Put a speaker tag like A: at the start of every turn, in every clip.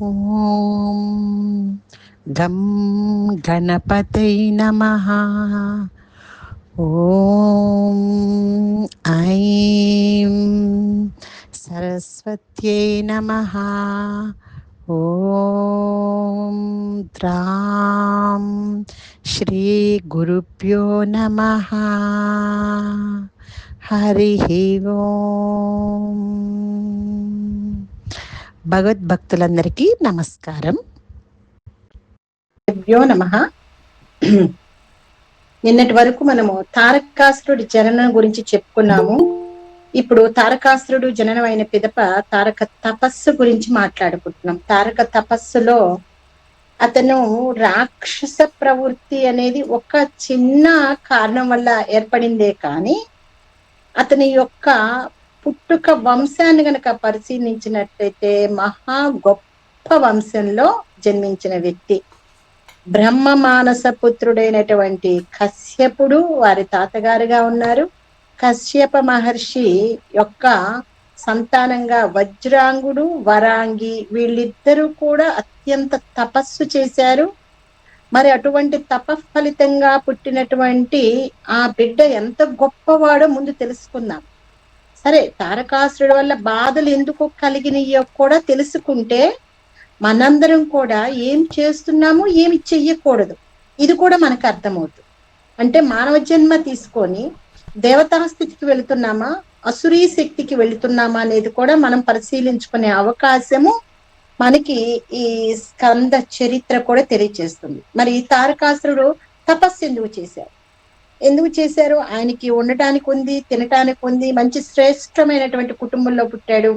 A: ఓం గం గణపతై నమః. ఓం ఐం సరస్వత్యై నమః. ఓం త్రాం శ్రీ గురుభ్యో నమః. హరి ఓం. భగవద్భక్తులందరికీ నమస్కారం. గురుభ్యో నమః. నిన్నటి వరకు మనము తారకాసురుడి జననం గురించి చెప్పుకున్నాము. ఇప్పుడు తారకాసురుడు జననం అయిన పిదప తారక తపస్సు గురించి మాట్లాడుకుంటున్నాం. తారక తపస్సులో అతను రాక్షస ప్రవృత్తి అనేది ఒక చిన్న కారణం వల్ల ఏర్పడిందే కానీ అతని యొక్క పుట్టుక వంశాన్ని గనక పరిశీలించినట్లయితే మహా గొప్ప వంశంలో జన్మించిన వ్యక్తి. బ్రహ్మ మానస పుత్రుడైనటువంటి కశ్యపుడు వారి తాతగారుగా ఉన్నారు. కశ్యప మహర్షి యొక్క సంతానంగా వజ్రాంగుడు, వరాంగి వీళ్ళిద్దరూ కూడా అత్యంత తపస్సు చేశారు. మరి అటువంటి తపఫలితంగా పుట్టినటువంటి ఆ బిడ్డ ఎంత గొప్పవాడో ముందు తెలుసుకుందాం. సరే, తారకాసురుడు వల్ల బాధలు ఎందుకు కలిగినాయో కూడా తెలుసుకుంటే మనందరం కూడా ఏం చేస్తున్నాము, ఏమి చెయ్యకూడదు, ఇది కూడా మనకు అర్థమవుతుంది. అంటే మానవ జన్మ తీసుకొని దేవతా స్థితికి వెళుతున్నామా, అసురీ శక్తికి వెళుతున్నామా అనేది కూడా మనం పరిశీలించుకునే అవకాశము మనకి ఈ స్కంద చరిత్ర కూడా తెలియచేస్తుంది. మరి ఈ తారకాసురుడు తపస్సు ఎందుకు చేశారు? ఆయనకి ఉండటానికి ఉంది, తినటానికి ఉంది, మంచి శ్రేష్టమైనటువంటి కుటుంబంలో పుట్టాడు.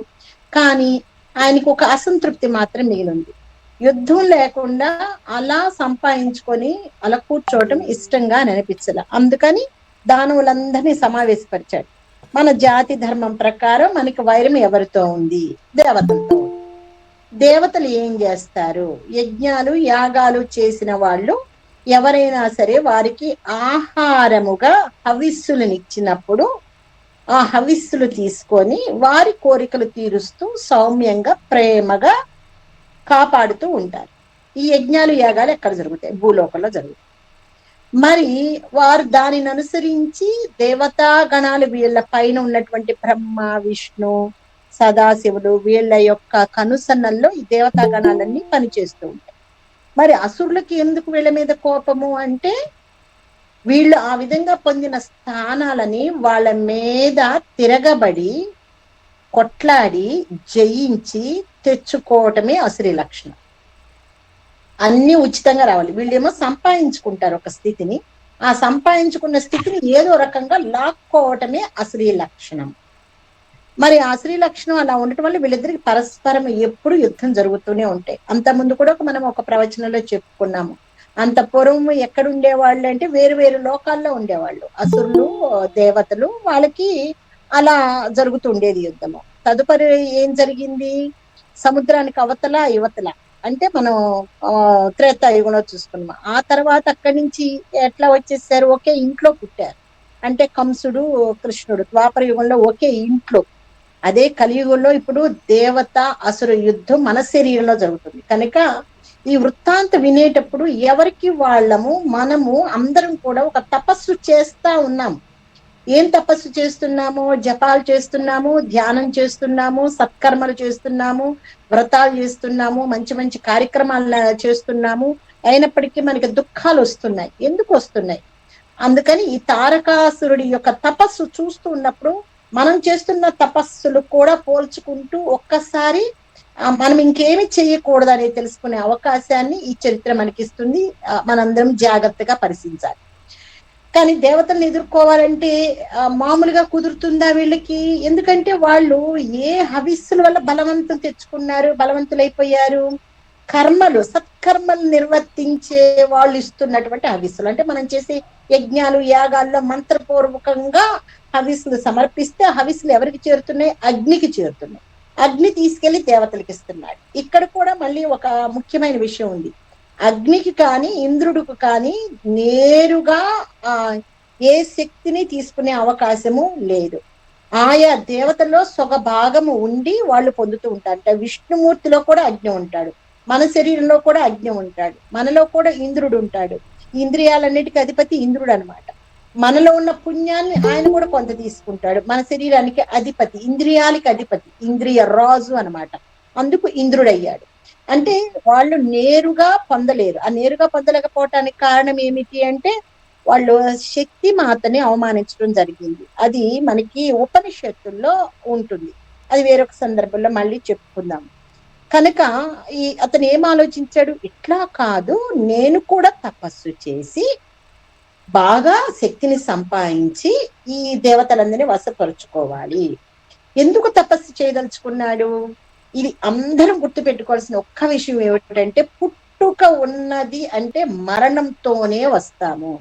A: కానీ ఆయనకు ఒక అసంతృప్తి మాత్రం మిగిలింది. యుద్ధం లేకుండా అలా సంపాదించుకొని అలా కూర్చోవటం ఇష్టంగా అనిపించలే. అందుకని దానవులందరినీ సమావేశపరిచాడు. మన జాతి ధర్మం ప్రకారం మనకి వైరం ఎవరితో ఉంది? దేవతలతో. దేవతలు ఏం చేస్తారు? యజ్ఞాలు యాగాలు చేసిన వాళ్ళు ఎవరైనా సరే వారికి ఆహారముగా హవిస్సులను ఇచ్చినప్పుడు ఆ హవిస్సులు తీసుకొని వారి కోరికలు తీరుస్తూ సౌమ్యంగా ప్రేమగా కాపాడుతూ ఉంటారు. ఈ యజ్ఞాలు యాగాలు ఎక్కడ జరుగుతాయి? భూలోకంలో జరుగుతాయి. మరి వారు దానిని అనుసరించి దేవతా గణాలు వీళ్ళ పైన ఉన్నటువంటి బ్రహ్మ, విష్ణు, సదాశివుడు వీళ్ళ యొక్క కనుసన్నల్లో ఈ దేవతా గణాలన్నీ పనిచేస్తూ ఉంటాయి. మరి అసురులకి ఎందుకు వీళ్ళ మీద కోపము అంటే వీళ్ళు ఆ విధంగా పొందిన స్థానాలని వాళ్ళ మీద తిరగబడి కొట్లాడి జయించి తెచ్చుకోవటమే అసురి లక్షణం. అన్ని ఉచితంగా రావాలి. వీళ్ళేమో సంపాదించుకుంటారు ఒక స్థితిని, ఆ సంపాదించుకున్న స్థితిని ఏదో రకంగా లాక్కోవటమే అసురి లక్షణం. మరి ఆ స్త్రీ లక్షణం అలా ఉండటం వల్ల వీళ్ళిద్దరికి పరస్పరం ఎప్పుడు యుద్ధం జరుగుతూనే ఉంటాయి. అంత ముందు కూడా మనం ఒక ప్రవచనంలో చెప్పుకున్నాము. అంత పూర్వం ఎక్కడ ఉండేవాళ్ళు అంటే వేరు వేరు లోకాల్లో ఉండేవాళ్ళు. అసురులు, దేవతలు, వాళ్ళకి అలా జరుగుతుండేది యుద్ధము. తదుపరి ఏం జరిగింది? సముద్రానికి అవతల యువతల అంటే మనం త్రేతాయుగంలో చూసుకున్నాం. ఆ తర్వాత అక్కడి నుంచి ఎట్లా వచ్చేసారు? ఒకే ఇంట్లో పుట్టారు. అంటే కంసుడు, కృష్ణుడు ద్వాపర యుగంలో ఒకే ఇంట్లో. అదే కలియుగంలో ఇప్పుడు దేవత అసుర యుద్ధం మన శరీరంలో జరుగుతుంది. కనుక ఈ వృత్తాంతం వినేటప్పుడు ఎవరికి వాళ్ళము మనము అందరం కూడా ఒక తపస్సు చేస్తా ఉన్నాము. ఏం తపస్సు చేస్తున్నాము? జపాలు చేస్తున్నాము, ధ్యానం చేస్తున్నాము, సత్కర్మలు చేస్తున్నాము, వ్రతాలు చేస్తున్నాము, మంచి మంచి కార్యక్రమాలు చేస్తున్నాము. అయినప్పటికీ మనకి దుఃఖాలు వస్తున్నాయి. ఎందుకు వస్తున్నాయి? అందుకని ఈ తారకాసురుడి యొక్క తపస్సు చూస్తూ ఉన్నప్పుడు మనం చేస్తున్న తపస్సులు కూడా పోల్చుకుంటూ ఒక్కసారి మనం ఇంకేమి చేయకూడదు అనేది తెలుసుకునే అవకాశాన్ని ఈ చరిత్ర మనకిస్తుంది. మనందరం జాగ్రత్తగా పరిశీలించాలి. కానీ దేవతలను ఎదుర్కోవాలంటే మామూలుగా కుదురుతుందా వీళ్ళకి? ఎందుకంటే వాళ్ళు ఏ హవిస్సుల వల్ల బలవంతులైపోయారు. కర్మలు, సత్కర్మలు నిర్వర్తించే వాళ్ళు ఇస్తున్నటువంటి హవిస్సులు. అంటే మనం చేసే యజ్ఞాలు యాగాల్లో మంత్రపూర్వకంగా హవిస్సులు సమర్పిస్తే ఆ హవిస్సులు ఎవరికి చేరుతున్నాయి? అగ్నికి చేరుతున్నాయి. అగ్ని తీసుకెళ్లి దేవతలకు ఇస్తున్నాడు. ఇక్కడ కూడా మళ్ళీ ఒక ముఖ్యమైన విషయం ఉంది. అగ్నికి కానీ ఇంద్రుడికి కానీ నేరుగా ఏ శక్తిని తీసుకునే అవకాశము లేదు. ఆయా దేవతల్లో సొగ భాగము ఉండి వాళ్ళు పొందుతూ ఉంటారు. విష్ణుమూర్తిలో కూడా అగ్ని ఉంటాడు, మన శరీరంలో కూడా అగ్ని ఉంటాడు, మనలో కూడా ఇంద్రుడు ఉంటాడు. ఇంద్రియాలన్నిటికీ అధిపతి ఇంద్రుడు అనమాట. మనలో ఉన్న పుణ్యాన్ని ఆయన కూడా కొంత తీసుకుంటాడు. మన శరీరానికి అధిపతి, ఇంద్రియాలకి అధిపతి, ఇంద్రియ రాజు అనమాట. అందుకు ఇంద్రుడయ్యాడు. అంటే వాళ్ళు నేరుగా పొందలేరు. ఆ నేరుగా పొందలేకపోవటానికి కారణం ఏమిటి అంటే వాళ్ళు శక్తి మాతని అవమానించడం జరిగింది. అది మనకి ఉపనిషత్తుల్లో ఉంటుంది. అది వేరొక సందర్భంలో మళ్ళీ చెప్పుకుందాం. కనుక అతను ఏం ఆలోచించాడు, ఇట్లా కాదు, నేను కూడా తపస్సు చేసి బాగా శక్తిని సంపాదించి ఈ దేవతలందరినీ వశపరుచుకోవాలి. ఎందుకు తపస్సు చేయదలుచుకున్నాడు? ఇది అందరం గుర్తు పెట్టుకోవాల్సిన ఒక్క విషయం ఏమిటంటే, పుట్టుక ఉన్నది అంటే మరణంతోనే వస్తాము.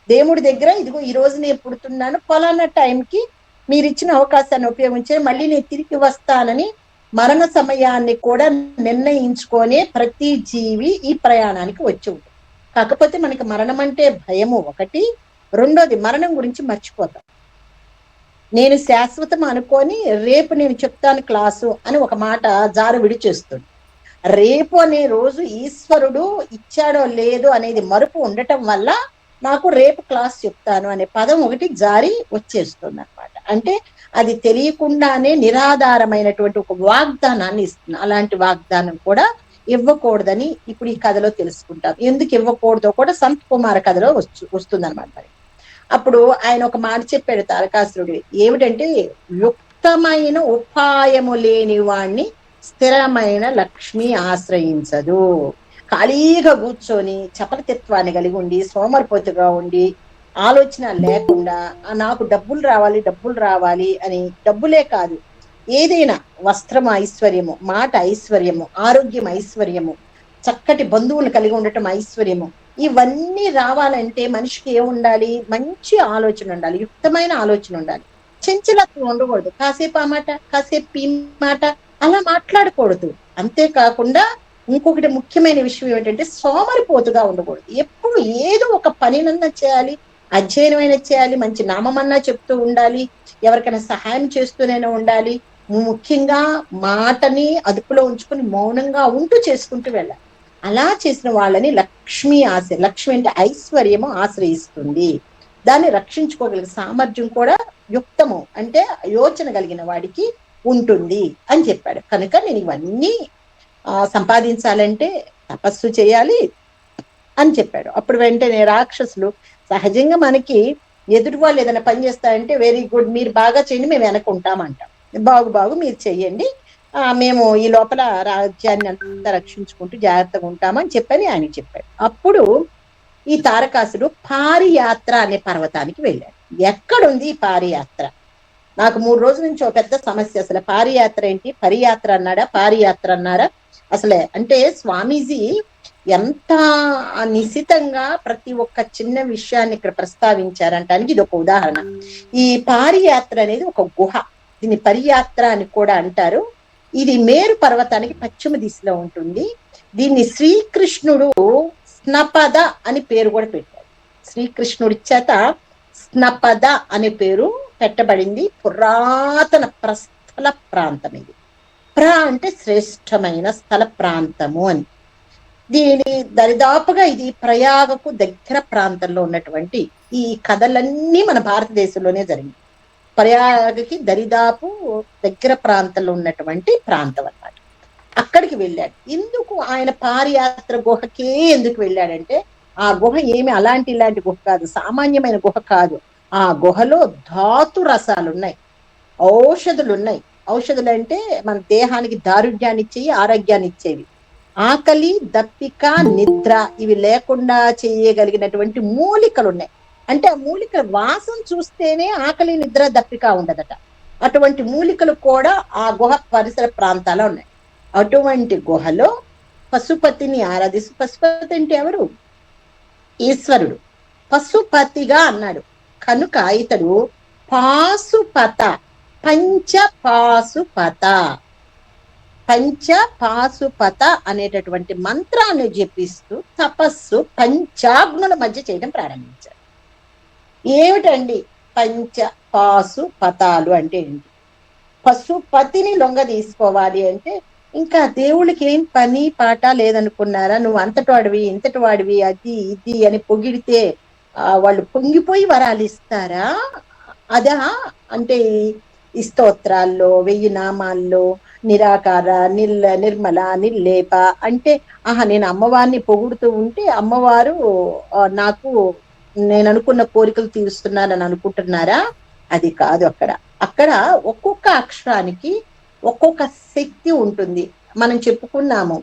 A: దేవుడి దగ్గర ఇదిగో ఈ రోజు నేను పుడుతున్నాను, ఫలానా టైంకి మీరు ఇచ్చిన అవకాశాన్ని ఉపయోగించి మళ్ళీ నేను తిరిగి వస్తానని మరణ సమయాన్ని కూడా నిర్ణయించుకొనే ప్రతి జీవి ఈ ప్రయాణానికి వచ్చి ఉంటుంది. కాకపోతే మనకి మరణం అంటే భయము ఒకటి, రెండోది మరణం గురించి మర్చిపోతాం. నేను శాశ్వతం అనుకొని రేపు నేను చెప్తాను క్లాసు అని ఒక మాట జారు విడిచేస్తుంది. రేపు అనే రోజు ఈశ్వరుడు ఇచ్చాడో లేదో అనేది మరుపు ఉండటం వల్ల నాకు రేపు క్లాస్ చెప్తాను అనే పదం ఒకటి జారి వచ్చేస్తుంది అనమాట. అంటే అది తెలియకుండానే నిరాధారమైనటువంటి ఒక వాగ్దానాన్ని ఇస్తుంది. అలాంటి వాగ్దానం కూడా ఇవ్వకూడదని ఇప్పుడు ఈ కథలో తెలుసుకుంటాం. ఎందుకు ఇవ్వకూడదో కూడా సంత్ కుమార్ కథలో వస్తుంది అనమాట. అప్పుడు ఆయన ఒక మాట చెప్పాడు తారకాసురుడు, ఏమిటంటే యుక్తమైన ఉపాయము లేని వాణ్ణి స్థిరమైన లక్ష్మి ఆశ్రయించదు. ఖాళీగా కూర్చొని చపలతత్వాన్ని కలిగి ఉండి సోమరిపోతుగా ఉండి ఆలోచన లేకుండా నాకు డబ్బులు రావాలి అని, డబ్బులే కాదు ఏదైనా వస్త్రం ఐశ్వర్యము, మాట ఐశ్వర్యము, ఆరోగ్యం ఐశ్వర్యము, చక్కటి బంధువులు కలిగి ఉండటం ఐశ్వర్యము, ఇవన్నీ రావాలంటే మనిషికి ఏముండాలి? మంచి ఆలోచన ఉండాలి, యుక్తమైన ఆలోచన ఉండాలి. చంచలత్వం ఉండకూడదు. కాసేపు ఆ మాట కాసేపు ఈ మాట అలా మాట్లాడకూడదు. అంతేకాకుండా ఇంకొకటి ముఖ్యమైన విషయం ఏమిటంటే సోమరిపోతుగా ఉండకూడదు. ఎప్పుడు ఏదో ఒక పనినన్నా చేయాలి, అధ్యయనమైనా చేయాలి, మంచి నామమన్నా చెప్తూ ఉండాలి, ఎవరికైనా సహాయం చేస్తూనైనా ఉండాలి. ముఖ్యంగా మాటని అదుపులో ఉంచుకుని మౌనంగా ఉంటూ చేసుకుంటూ వెళ్ళాలి. అలా చేసిన వాళ్ళని లక్ష్మి లక్ష్మి అంటే ఐశ్వర్యము ఆశ్రయిస్తుంది. దాన్ని రక్షించుకోగలిగే సామర్థ్యం కూడా యుక్తము అంటే యోచన కలిగిన వాడికి ఉంటుంది అని చెప్పాడు. కనుక నేను ఇవన్నీ సంపాదించాలంటే తపస్సు చేయాలి అని చెప్పాడు. అప్పుడు వెంటనే రాక్షసులు సహజంగా మనకి ఎదుటి వాళ్ళు ఏదైనా పని చేస్తారంటే వెరీ గుడ్, మీరు బాగా చేయండి, మేము వెనకుంటామంటాం. బాగు మీరు చెయ్యండి, మేము ఈ లోపల రాజ్యాన్ని అంతా రక్షించుకుంటూ జాగ్రత్తగా ఉంటామని చెప్పని ఆయన చెప్పాడు. అప్పుడు ఈ తారకాసుడు పారియాత్ర అనే పర్వతానికి వెళ్ళాడు. ఎక్కడుంది ఈ పారియాత్ర? నాకు 3 రోజుల నుంచి ఒక పెద్ద సమస్య. అసలు పారియాత్ర ఏంటి, పరియాత్ర అన్నాడా, పారియాత్ర అన్నారా? అసలే అంటే స్వామీజీ ఎంత నిశితంగా ప్రతి ఒక్క చిన్న విషయాన్ని ఇక్కడ ప్రస్తావించారంటానికి ఇది ఒక ఉదాహరణ. ఈ పారియాత్ర అనేది ఒక గుహ, దీన్ని పరియాత్ర అని కూడా అంటారు. ఇది మేరు పర్వతానికి పశ్చిమ దిశలో ఉంటుంది. దీన్ని శ్రీకృష్ణుడు స్నపద అని పేరు కూడా పెట్టాడు. శ్రీకృష్ణుడి చేత స్నపద అనే పేరు పెట్టబడింది. పురాతన ప్రస్థల ప్రాంతం ఇది. అంటే శ్రేష్టమైన స్థల ప్రాంతము అని. దీని దరిదాపుగా ఇది ప్రయాగకు దగ్గర ప్రాంతంలో ఉన్నటువంటి ఈ కథలన్నీ మన భారతదేశంలోనే జరిగింది. ప్రయాగకి దరిదాపు దగ్గర ప్రాంతంలో ఉన్నటువంటి ప్రాంతం అన్నమాట. అక్కడికి వెళ్ళాడు. ఎందుకు ఆయన పారియాత్ర గుహకే ఎందుకు వెళ్ళాడంటే, ఆ గుహ ఏమి ఇలాంటి గుహ కాదు, సామాన్యమైన గుహ కాదు. ఆ గుహలో ధాతు రసాలు ఉన్నాయి, ఔషధులు ఉన్నాయి. ఔషధులు అంటే మన దేహానికి దారుఢ్యాన్ని ఇచ్చేవి, ఆరోగ్యాన్ని ఇచ్చేవి. ఆకలి, దప్పిక, నిద్ర ఇవి లేకుండా చేయగలిగినటువంటి మూలికలు ఉన్నాయి. అంటే ఆ మూలికల వాసన చూస్తేనే ఆకలి, నిద్ర, దప్పిక ఉండదట. అటువంటి మూలికలు కూడా ఆ గుహ పరిసర ప్రాంతాల్లో ఉన్నాయి. అటువంటి గుహలో పశుపతిని ఆరాధిస్తూ, పశుపతి అంటే ఎవరు? ఈశ్వరుడు. పశుపతిగా అన్నాడు కనుక ఇతడు పాశుపత, పంచపాశుపత, పంచపాశుపత అనేటటువంటి మంత్రాన్ని జపిస్తూ తపస్సు పంచాగ్నుల మధ్య చేయడం ప్రారంభించాడు. ఏమిటండి పంచపాశుపతాలు అంటే ఏంటి? పశుపతిని లొంగ తీసుకోవాలి అంటే ఇంకా దేవుళ్ళకి ఏం పని పాట లేదనుకున్నారా? నువ్వు అంతటి వాడివి ఇంతటి వాడివి అది ఇది అని పొగిడితే వాళ్ళు పొంగిపోయి వరాలు ఇస్తారా? అదా? అంటే ఈ స్తోత్రాల్లో 1000 నామాల్లో నిరాకార, నిర్మల, నిర్లేప అంటే ఆహా నేను అమ్మవారిని పొగుడుతూ ఉంటే అమ్మవారు నాకు నేను అనుకున్న కోరికలు తీరుస్తున్నానని అనుకుంటున్నారా? అది కాదు అక్కడ. అక్కడ ఒక్కొక్క అక్షరానికి ఒక్కొక్క శక్తి ఉంటుంది. మనం చెప్పుకున్నాము.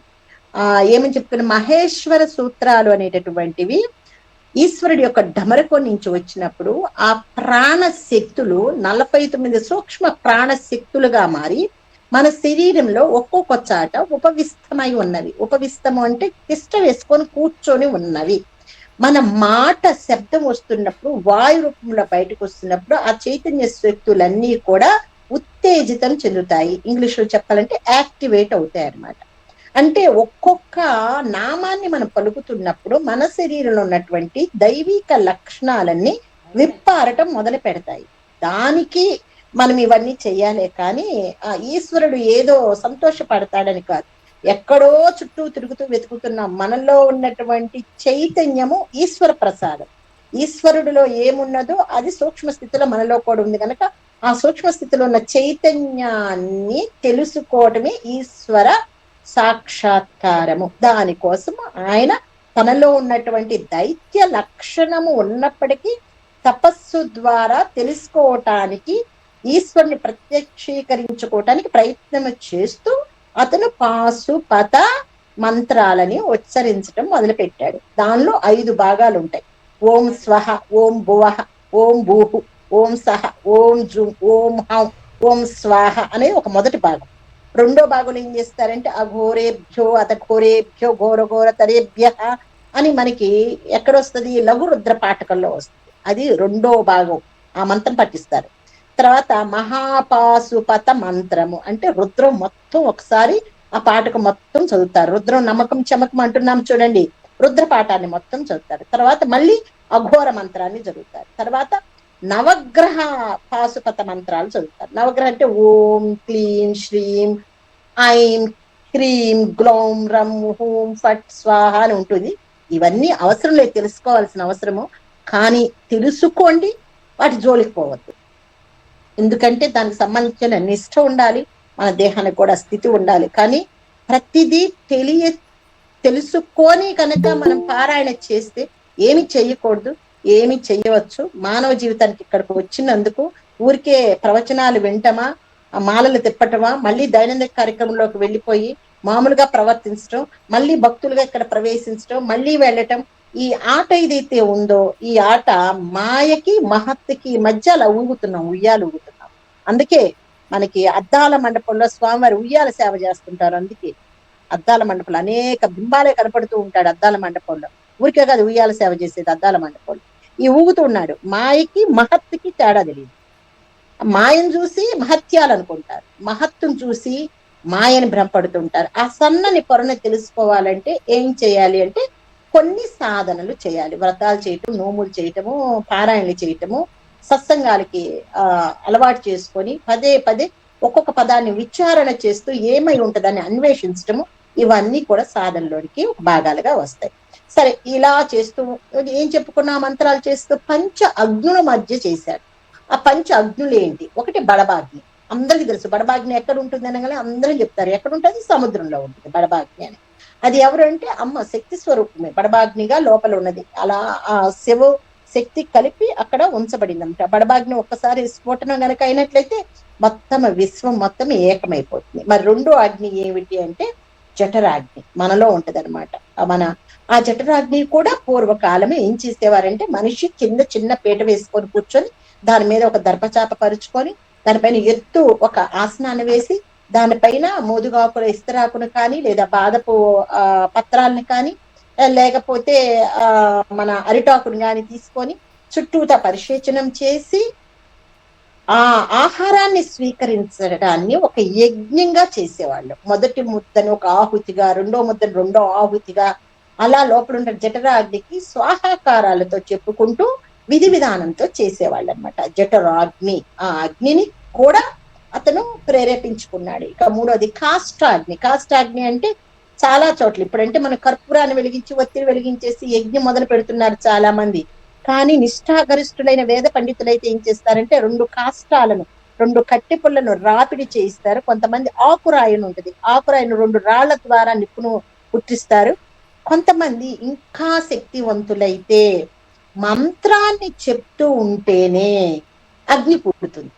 A: ఏమని చెప్పుకున్నాం? మహేశ్వర సూత్రాలు అనేటటువంటివి ఈశ్వరుడి యొక్క ఢమరకం నుంచి వచ్చినప్పుడు ఆ ప్రాణ శక్తులు 49 సూక్ష్మ ప్రాణ శక్తులుగా మారి మన శరీరంలో ఒక్కొక్క చాట ఉపవిస్తమై ఉన్నవి. ఉపవిస్తము అంటే తిష్ట వేసుకొని కూర్చొని ఉన్నవి. మన మాట శబ్దం వస్తున్నప్పుడు వాయు రూపంలో బయటకు వస్తున్నప్పుడు ఆ చైతన్య శక్తులన్నీ కూడా ఉత్తేజితం చెందుతాయి. ఇంగ్లీష్ లో చెప్పాలంటే యాక్టివేట్ అవుతాయి అన్నమాట. అంటే ఒక్కొక్క నామాన్ని మనం పలుకుతున్నప్పుడు మన శరీరంలో ఉన్నటువంటి దైవిక లక్షణాలన్నీ విప్పారటం మొదలు పెడతాయి. దానికి మనం ఇవన్నీ చెయ్యాలే కానీ ఆ ఈశ్వరుడు ఏదో సంతోషపడతాడని కాదు. ఎక్కడో చుట్టూ తిరుగుతూ వెతుకుతున్నాం. మనలో ఉన్నటువంటి చైతన్యము ఈశ్వర ప్రసాదం. ఈశ్వరుడిలో ఏమున్నదో అది సూక్ష్మ స్థితిలో మనలో కూడా ఉంది కనుక ఆ సూక్ష్మ స్థితిలో ఉన్న చైతన్యాన్ని తెలుసుకోవటమే ఈశ్వర సాక్షాత్కారము. దానికోసం ఆయన తనలో ఉన్నటువంటి దైత్య లక్షణము ఉన్నప్పటికీ తపస్సు ద్వారా తెలుసుకోవటానికి ఈశ్వరుని ప్రత్యక్షీకరించుకోవటానికి ప్రయత్నం చేస్తూ అతను పాశుపత మంత్రాలని ఉచ్చరించడం మొదలుపెట్టాడు. దానిలో 5 భాగాలు ఉంటాయి. ఓం స్వహ, ఓం భువః, ఓం భూహు, ఓం సహ, ఓం జుం, ఓం హం, ఓం స్వాహ అనే ఒక మొదటి భాగం. రెండో భాగంలో ఏం చేస్తారంటే అఘోరేభ్యో అత ఘోరేభ్యో ఘోర ఘోర తరేభ్య అని మనకి ఎక్కడొస్తుంది? లఘు రుద్ర పాఠకంలో వస్తుంది. అది రెండో భాగం. ఆ మంత్రం పట్టిస్తారు. తర్వాత మహాపాశుపత మంత్రము అంటే రుద్రం మొత్తం ఒకసారి ఆ పాఠకం మొత్తం చదువుతారు. రుద్రం నమ్మకం చమకం అంటున్నాం చూడండి. రుద్ర పాఠాన్ని మొత్తం చదువుతారు. తర్వాత మళ్ళీ అఘోర మంత్రాన్ని చదువుతారు. తర్వాత నవగ్రహ పాశుపత మంత్రాలు చదువుతారు. నవగ్రహం అంటే ఓం క్లీం శ్రీం ఐం హ్రీం గ్లౌం రం హూం ఫట్ స్వాహ అని ఉంటుంది. ఇవన్నీ అవసరం లేదు, తెలుసుకోవాల్సిన అవసరము. కానీ తెలుసుకోండి, వాటి జోలికి పోవద్దు. ఎందుకంటే దానికి సంబంధించిన నిష్ఠ ఉండాలి, మన దేహానికి కూడా స్థితి ఉండాలి. కానీ ప్రతిదీ తెలుసుకొని కనుక మనం పారాయణ చేస్తే ఏమి చెయ్యకూడదు, ఏమి చెయ్యవచ్చు. మానవ జీవితానికి ఇక్కడికి వచ్చినందుకు ఊరికే ప్రవచనాలు వింటమా, మాలలు తిప్పటమా, మళ్ళీ దైనందిక కార్యక్రమంలోకి వెళ్ళిపోయి మామూలుగా ప్రవర్తించడం, మళ్ళీ భక్తులుగా ఇక్కడ ప్రవేశించడం, మళ్ళీ వెళ్ళటం, ఈ ఆట ఏదైతే ఉందో ఈ ఆట మాయకి మహత్తుకి మధ్య అలా ఊగుతున్నాం, ఉయ్యాలు ఊగుతున్నాం. అందుకే మనకి అద్దాల మండపంలో స్వామివారి ఉయ్యాల సేవ చేస్తుంటారు. అందుకే అద్దాల మండపంలో అనేక బింబాలే కనపడుతూ ఉంటాడు. అద్దాల మండపంలో ఊరికే కాదు ఉయ్యాల సేవ చేసేది అద్దాల మండపంలో. ఈ ఊగుతూ ఉన్నాడు. మాయకి మహత్తుకి తేడా తెలియదు. మాయను చూసి మహత్యాలు అనుకుంటారు, మహత్తును చూసి మాయని భ్రమపడుతుంటారు. ఆ సన్నని పొరను తెలుసుకోవాలంటే ఏం చేయాలి అంటే కొన్ని సాధనలు చేయాలి. వ్రతాలు చేయటం, నోములు చేయటము, పారాయణలు చేయటము, సత్సంగాలకి అలవాటు చేసుకొని పదే పదే ఒక్కొక్క పదాన్ని విచారణ చేస్తూ ఏమై ఉంటదని అన్వేషించటము, ఇవన్నీ కూడా సాధనలోనికి భాగాలుగా వస్తాయి. సరే, ఇలా చేస్తూ ఏం చెప్పుకున్నా మంత్రాలు చేస్తూ పంచ అగ్నుల మధ్య చేశాడు. ఆ పంచ అగ్నులు ఏంటి? ఒకటి బడబాగ్ని. అందరికీ తెలుసు బడబాగ్ని ఎక్కడ ఉంటుంది అనగానే అందరూ చెప్తారు. ఎక్కడ ఉంటుంది? సముద్రంలో ఉంటుంది బడబాగ్ని అని. అది ఎవరు అంటే అమ్మ శక్తి స్వరూపమే బడబాగ్నిగా లోపల ఉన్నది. అలా ఆ శివ శక్తి కలిపి అక్కడ ఉంచబడిందంట. బడబాగ్ని ఒక్కసారి స్ఫోటనం గనక అయినట్లయితే మొత్తం విశ్వం మొత్తం ఏకమైపోతుంది. మరి రెండో అగ్ని ఏమిటి అంటే జఠరాగ్ని మనలో ఉంటది అనమాట. ఆ జఠరాగ్ని కూడా పూర్వకాలమే ఏం చేసేవారంటే మనిషి కింద చిన్న పీట వేసుకొని కూర్చొని దాని మీద ఒక దర్భచాప పరుచుకొని దానిపైన ఎత్తు ఒక ఆసనాన్ని వేసి దానిపైన మోదుగాకుల ఇస్తరాకును కానీ లేదా బాదపు పత్రాలను కానీ లేకపోతే మన అరిటాకును కానీ తీసుకొని చుట్టూతా పరిశేచనం చేసి ఆ ఆహారాన్ని స్వీకరించడాన్ని ఒక యజ్ఞంగా చేసేవాళ్ళు. మొదటి ముద్దను ఒక ఆహుతిగా, రెండో ముద్దను రెండో ఆహుతిగా, అలా లోపల ఉన్న జఠరాగ్నికి స్వాహాకారాలతో చెప్పుకుంటూ విధి విధానంతో చేసేవాళ్ళు అనమాట. జఠరాగ్ని ఆ అగ్నిని కూడా అతను ప్రేరేపించుకున్నాడు. ఇక మూడోది కాష్టాగ్ని. కాష్టాగ్ని అంటే చాలా చోట్ల ఇప్పుడంటే మన కర్పూరాన్ని వెలిగించి ఒత్తిడి వెలిగించేసి యజ్ఞం మొదలు పెడుతున్నారు చాలా మంది. కానీ నిష్ఠాగరిష్ఠులైన వేద పండితులైతే ఏం చేస్తారంటే రెండు కాష్టాలను, రెండు కట్టె పుల్లను రాపిడి చేయిస్తారు. కొంతమంది ఆకురాయిని ఉంటది, ఆకురాయిని రెండు రాళ్ల ద్వారా నిప్పును పుట్టిస్తారు. కొంతమంది ఇంకా శక్తివంతులైతే మంత్రాన్ని చెప్తూ ఉంటేనే అగ్ని పుడుతుంది.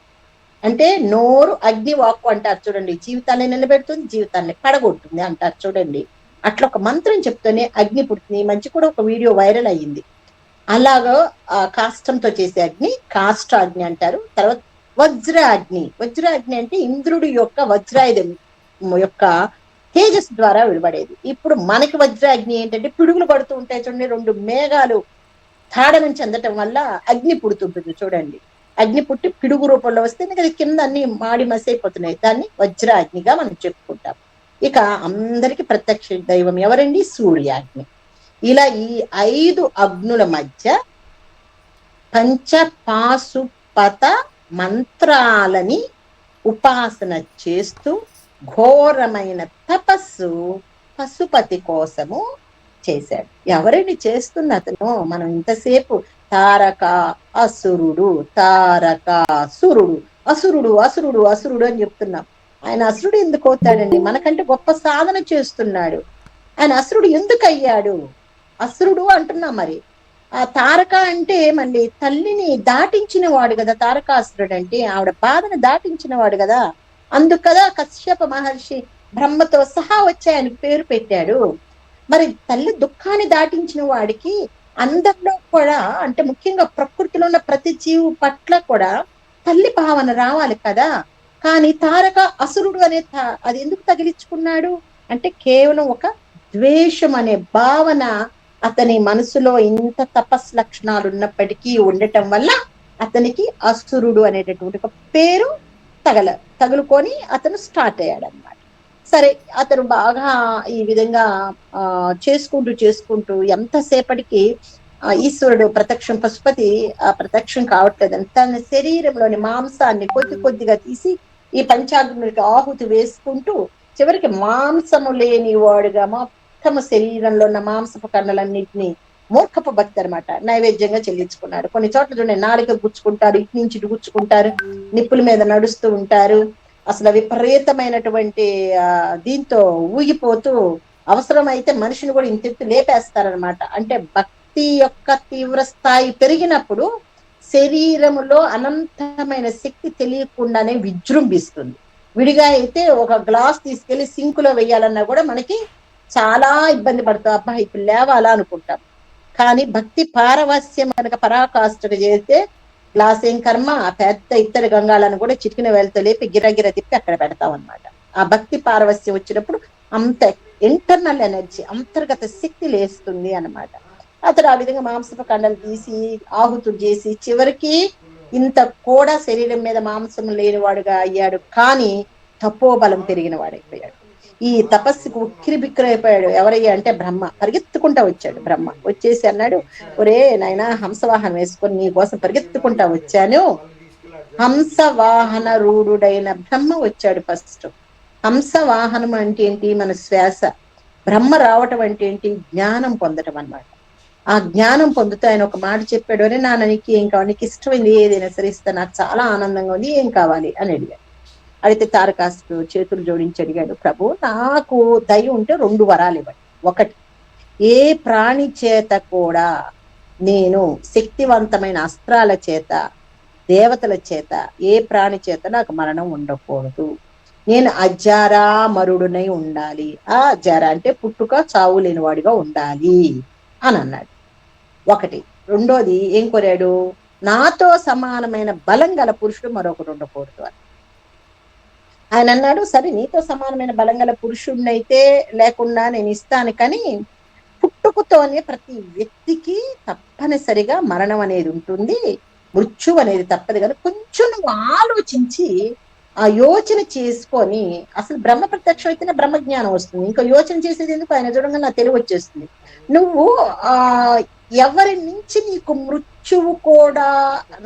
A: అంటే నోరు అగ్ని వాక్కు అంటారు చూడండి, జీవితాన్ని నిలబెడుతుంది, జీవితాన్ని పడగొడుతుంది అంటారు చూడండి. అట్లా ఒక మంత్రం చెప్తూనే అగ్ని పుడుతుంది. ఈ మధ్య కూడా ఒక వీడియో వైరల్ అయ్యింది. అలాగా కాష్టంతో చేసే అగ్ని కాష్టాగ్ని అంటారు. తర్వాత వజ్రాగ్ని. వజ్రాగ్ని అంటే ఇంద్రుడి యొక్క వజ్రాయుధం యొక్క తేజస్ ద్వారా వెలువడేది. ఇప్పుడు మనకి వజ్రాగ్ని ఏంటంటే పిడుగులు పడుతూ ఉంటాయి చూడండి, రెండు మేఘాలు తాడనం చెందటం వల్ల అగ్ని పుడుతుంటుంది చూడండి. అగ్ని పుట్టి పిడుగు రూపంలో వస్తే అది కింద అన్ని మాడి మసైపోతున్నాయి. దాన్ని వజ్రాగ్నిగా మనం చెప్పుకుంటాం. ఇక అందరికి ప్రత్యక్ష దైవం ఎవరండి? సూర్యాగ్ని. ఇలా ఈ 5 అగ్నుల మధ్య పంచపాశుపత మంత్రాలని ఉపాసన చేస్తూ ఘోరమైన తపస్సు పశుపతి కోసము చేశాడు. ఎవరిని చేస్తున్న అతను? మనం ఇంతసేపు తారక అసురుడు, తారక అసురుడు, అసురుడు అసురుడు అసురుడు అని చెప్తున్నాం. ఆయన అసురుడు ఎందుకు అవుతాడండి? మనకంటే గొప్ప సాధన చేస్తున్నాడు. ఆయన అసురుడు ఎందుకు అయ్యాడు? అసురుడు అంటున్నాం. మరి ఆ తారక అంటే మళ్ళీ తల్లిని దాటించిన వాడు కదా తారకాసురుడు అంటే, ఆవిడ బాధను దాటించిన వాడు కదా. అందుకు కదా కశ్యప మహర్షి బ్రహ్మతో సహా వచ్చి ఆయన పేరు పెట్టాడు. మరి తల్లి దుఃఖాన్ని దాటించిన వాడికి అందరిలో కూడా, అంటే ముఖ్యంగా ప్రకృతిలో ఉన్న ప్రతి జీవు పట్ల కూడా తల్లి భావన రావాలి కదా. కానీ తారక అసురుడు అనే అది ఎందుకు తగిలించుకున్నాడు అంటే కేవలం ఒక ద్వేషం అనే భావన అతని మనసులో ఇంత తపస్ లక్షణాలు ఉన్నప్పటికీ ఉండటం వల్ల అతనికి అసురుడు అనేటటువంటి ఒక పేరు తగులుకొని అతను స్టార్ట్ అయ్యాడు అనమాట. సరే, అతను బాగా ఈ విధంగా చేసుకుంటూ ఎంతసేపటికి ఈశ్వరుడు ప్రత్యక్షం, పశుపతి ప్రత్యక్షం కావట్లేదు. తన శరీరంలోని మాంసాన్ని కొద్దిగా తీసి ఈ పంచాగ్నులకి ఆహుతి వేసుకుంటూ చివరికి మాంసము లేని వాడుగా మొత్తము శరీరంలో ఉన్న మాంసపు కన్నులన్నింటినీ మూర్ఖపు భక్తి అనమాట నైవేద్యంగా చెల్లించుకున్నాడు. కొన్ని చోట్ల చూడండి, నాలుక గుచ్చుకుంటారు, ఇటు నుంచి ఇటు గుచ్చుకుంటారు, నిప్పుల మీద నడుస్తూ ఉంటారు. అసలు విపరీతమైనటువంటి దీంతో ఊగిపోతూ అవసరమైతే మనిషిని కూడా ఇంతెత్తు లేపేస్తారనమాట. అంటే భక్తి యొక్క తీవ్ర స్థాయి పెరిగినప్పుడు శరీరములో అనంతమైన శక్తి తెలియకుండానే విజృంభిస్తుంది. విడిగా అయితే ఒక గ్లాస్ తీసుకెళ్లి సింకులో వేయాలన్నా కూడా మనకి చాలా ఇబ్బంది పడతాం. అబ్బా ఇప్పుడు లేవాలా అనుకుంటాం. కానీ భక్తి పారవస్యం కనుక పరాకాష్ఠ చేస్తే గ్లాస్ ఏం కర్మ, పెద్ద ఇత్తడి గంగాలను కూడా చిటికిన వేలతో లేపి గిరగిర తిప్పి అక్కడ పెడతాం అనమాట. ఆ భక్తి పారవస్యం వచ్చినప్పుడు అంత ఇంటర్నల్ ఎనర్జీ, అంతర్గత శక్తి లేస్తుంది అనమాట. అతడు ఆ విధంగా మాంసపు కండలు తీసి ఆహుతులు చేసి చివరికి ఇంత కూడా శరీరం మీద మాంసం లేనివాడుగా అయ్యాడు. కానీ తపోబలం పెరిగిన వాడైపోయాడు. ఈ తపస్సుకు ఉక్కిరి బిక్కిరైపోయాడు. ఎవరయ్యా అంటే బ్రహ్మ. పరిగెత్తుకుంటా వచ్చాడు. బ్రహ్మ వచ్చేసి అన్నాడు, ఒరే నాయనా, హంసవాహనం వేసుకొని నీ కోసం పరిగెత్తుకుంటా వచ్చాను. హంసవాహన రూఢుడైన బ్రహ్మ వచ్చాడు ఫస్ట్. హంసవాహనం అంటే ఏంటి? మన శ్వాస. బ్రహ్మ రావటం అంటే ఏంటి? జ్ఞానం పొందటం అన్నమాట. ఆ జ్ఞానం పొందుతూ ఆయన ఒక మాట చెప్పాడు, అరే నాన్న నీకు ఏం కావాలి, నీకు ఇష్టమైంది ఏదైనా సరే ఇస్తా, నాకు చాలా ఆనందంగా ఉంది, ఏం కావాలి అని అడిగాడు. అయితే తారకాసుడు చేతులు జోడించి అడిగాడు, ప్రభు నాకు దయ ఉంటే 2 వరాలు ఇవ్వండి. ఒకటి, ఏ ప్రాణి చేత కూడా నేను శక్తివంతమైన అస్త్రాల చేత, దేవతల చేత, ఏ ప్రాణి చేత నాకు మరణం ఉండకూడదు. నేను అజారామరుడునై ఉండాలి. ఆ అజార అంటే పుట్టుక చావు లేనివాడిగా ఉండాలి అని అన్నాడు. ఒకటి. రెండోది ఏం కోరాడు? నాతో సమానమైన బలం గల పురుషుడు మరొకడు ఉండకూడదు అని. ఆయన అన్నాడు, సరే నీతో సమానమైన బలం గల పురుషుడినైతే లేకుండా నేను ఇస్తాను, కానీ పుట్టుకతోనే ప్రతి వ్యక్తికి తప్పనిసరిగా మరణం అనేది ఉంటుంది, మృత్యు అనేది తప్పదు కదా. కొంచెం నువ్వు ఆలోచించి ఆ యోచన చేసుకొని, అసలు బ్రహ్మ ప్రత్యక్షం అయితేనే బ్రహ్మజ్ఞానం వస్తుంది. ఇంకా యోచన చేసేది ఎందుకు? ఆయన చూడంగా నా తెలివి వచ్చేస్తుంది. నువ్వు ఎవరి నుంచి నీకు మృత్యువు కూడా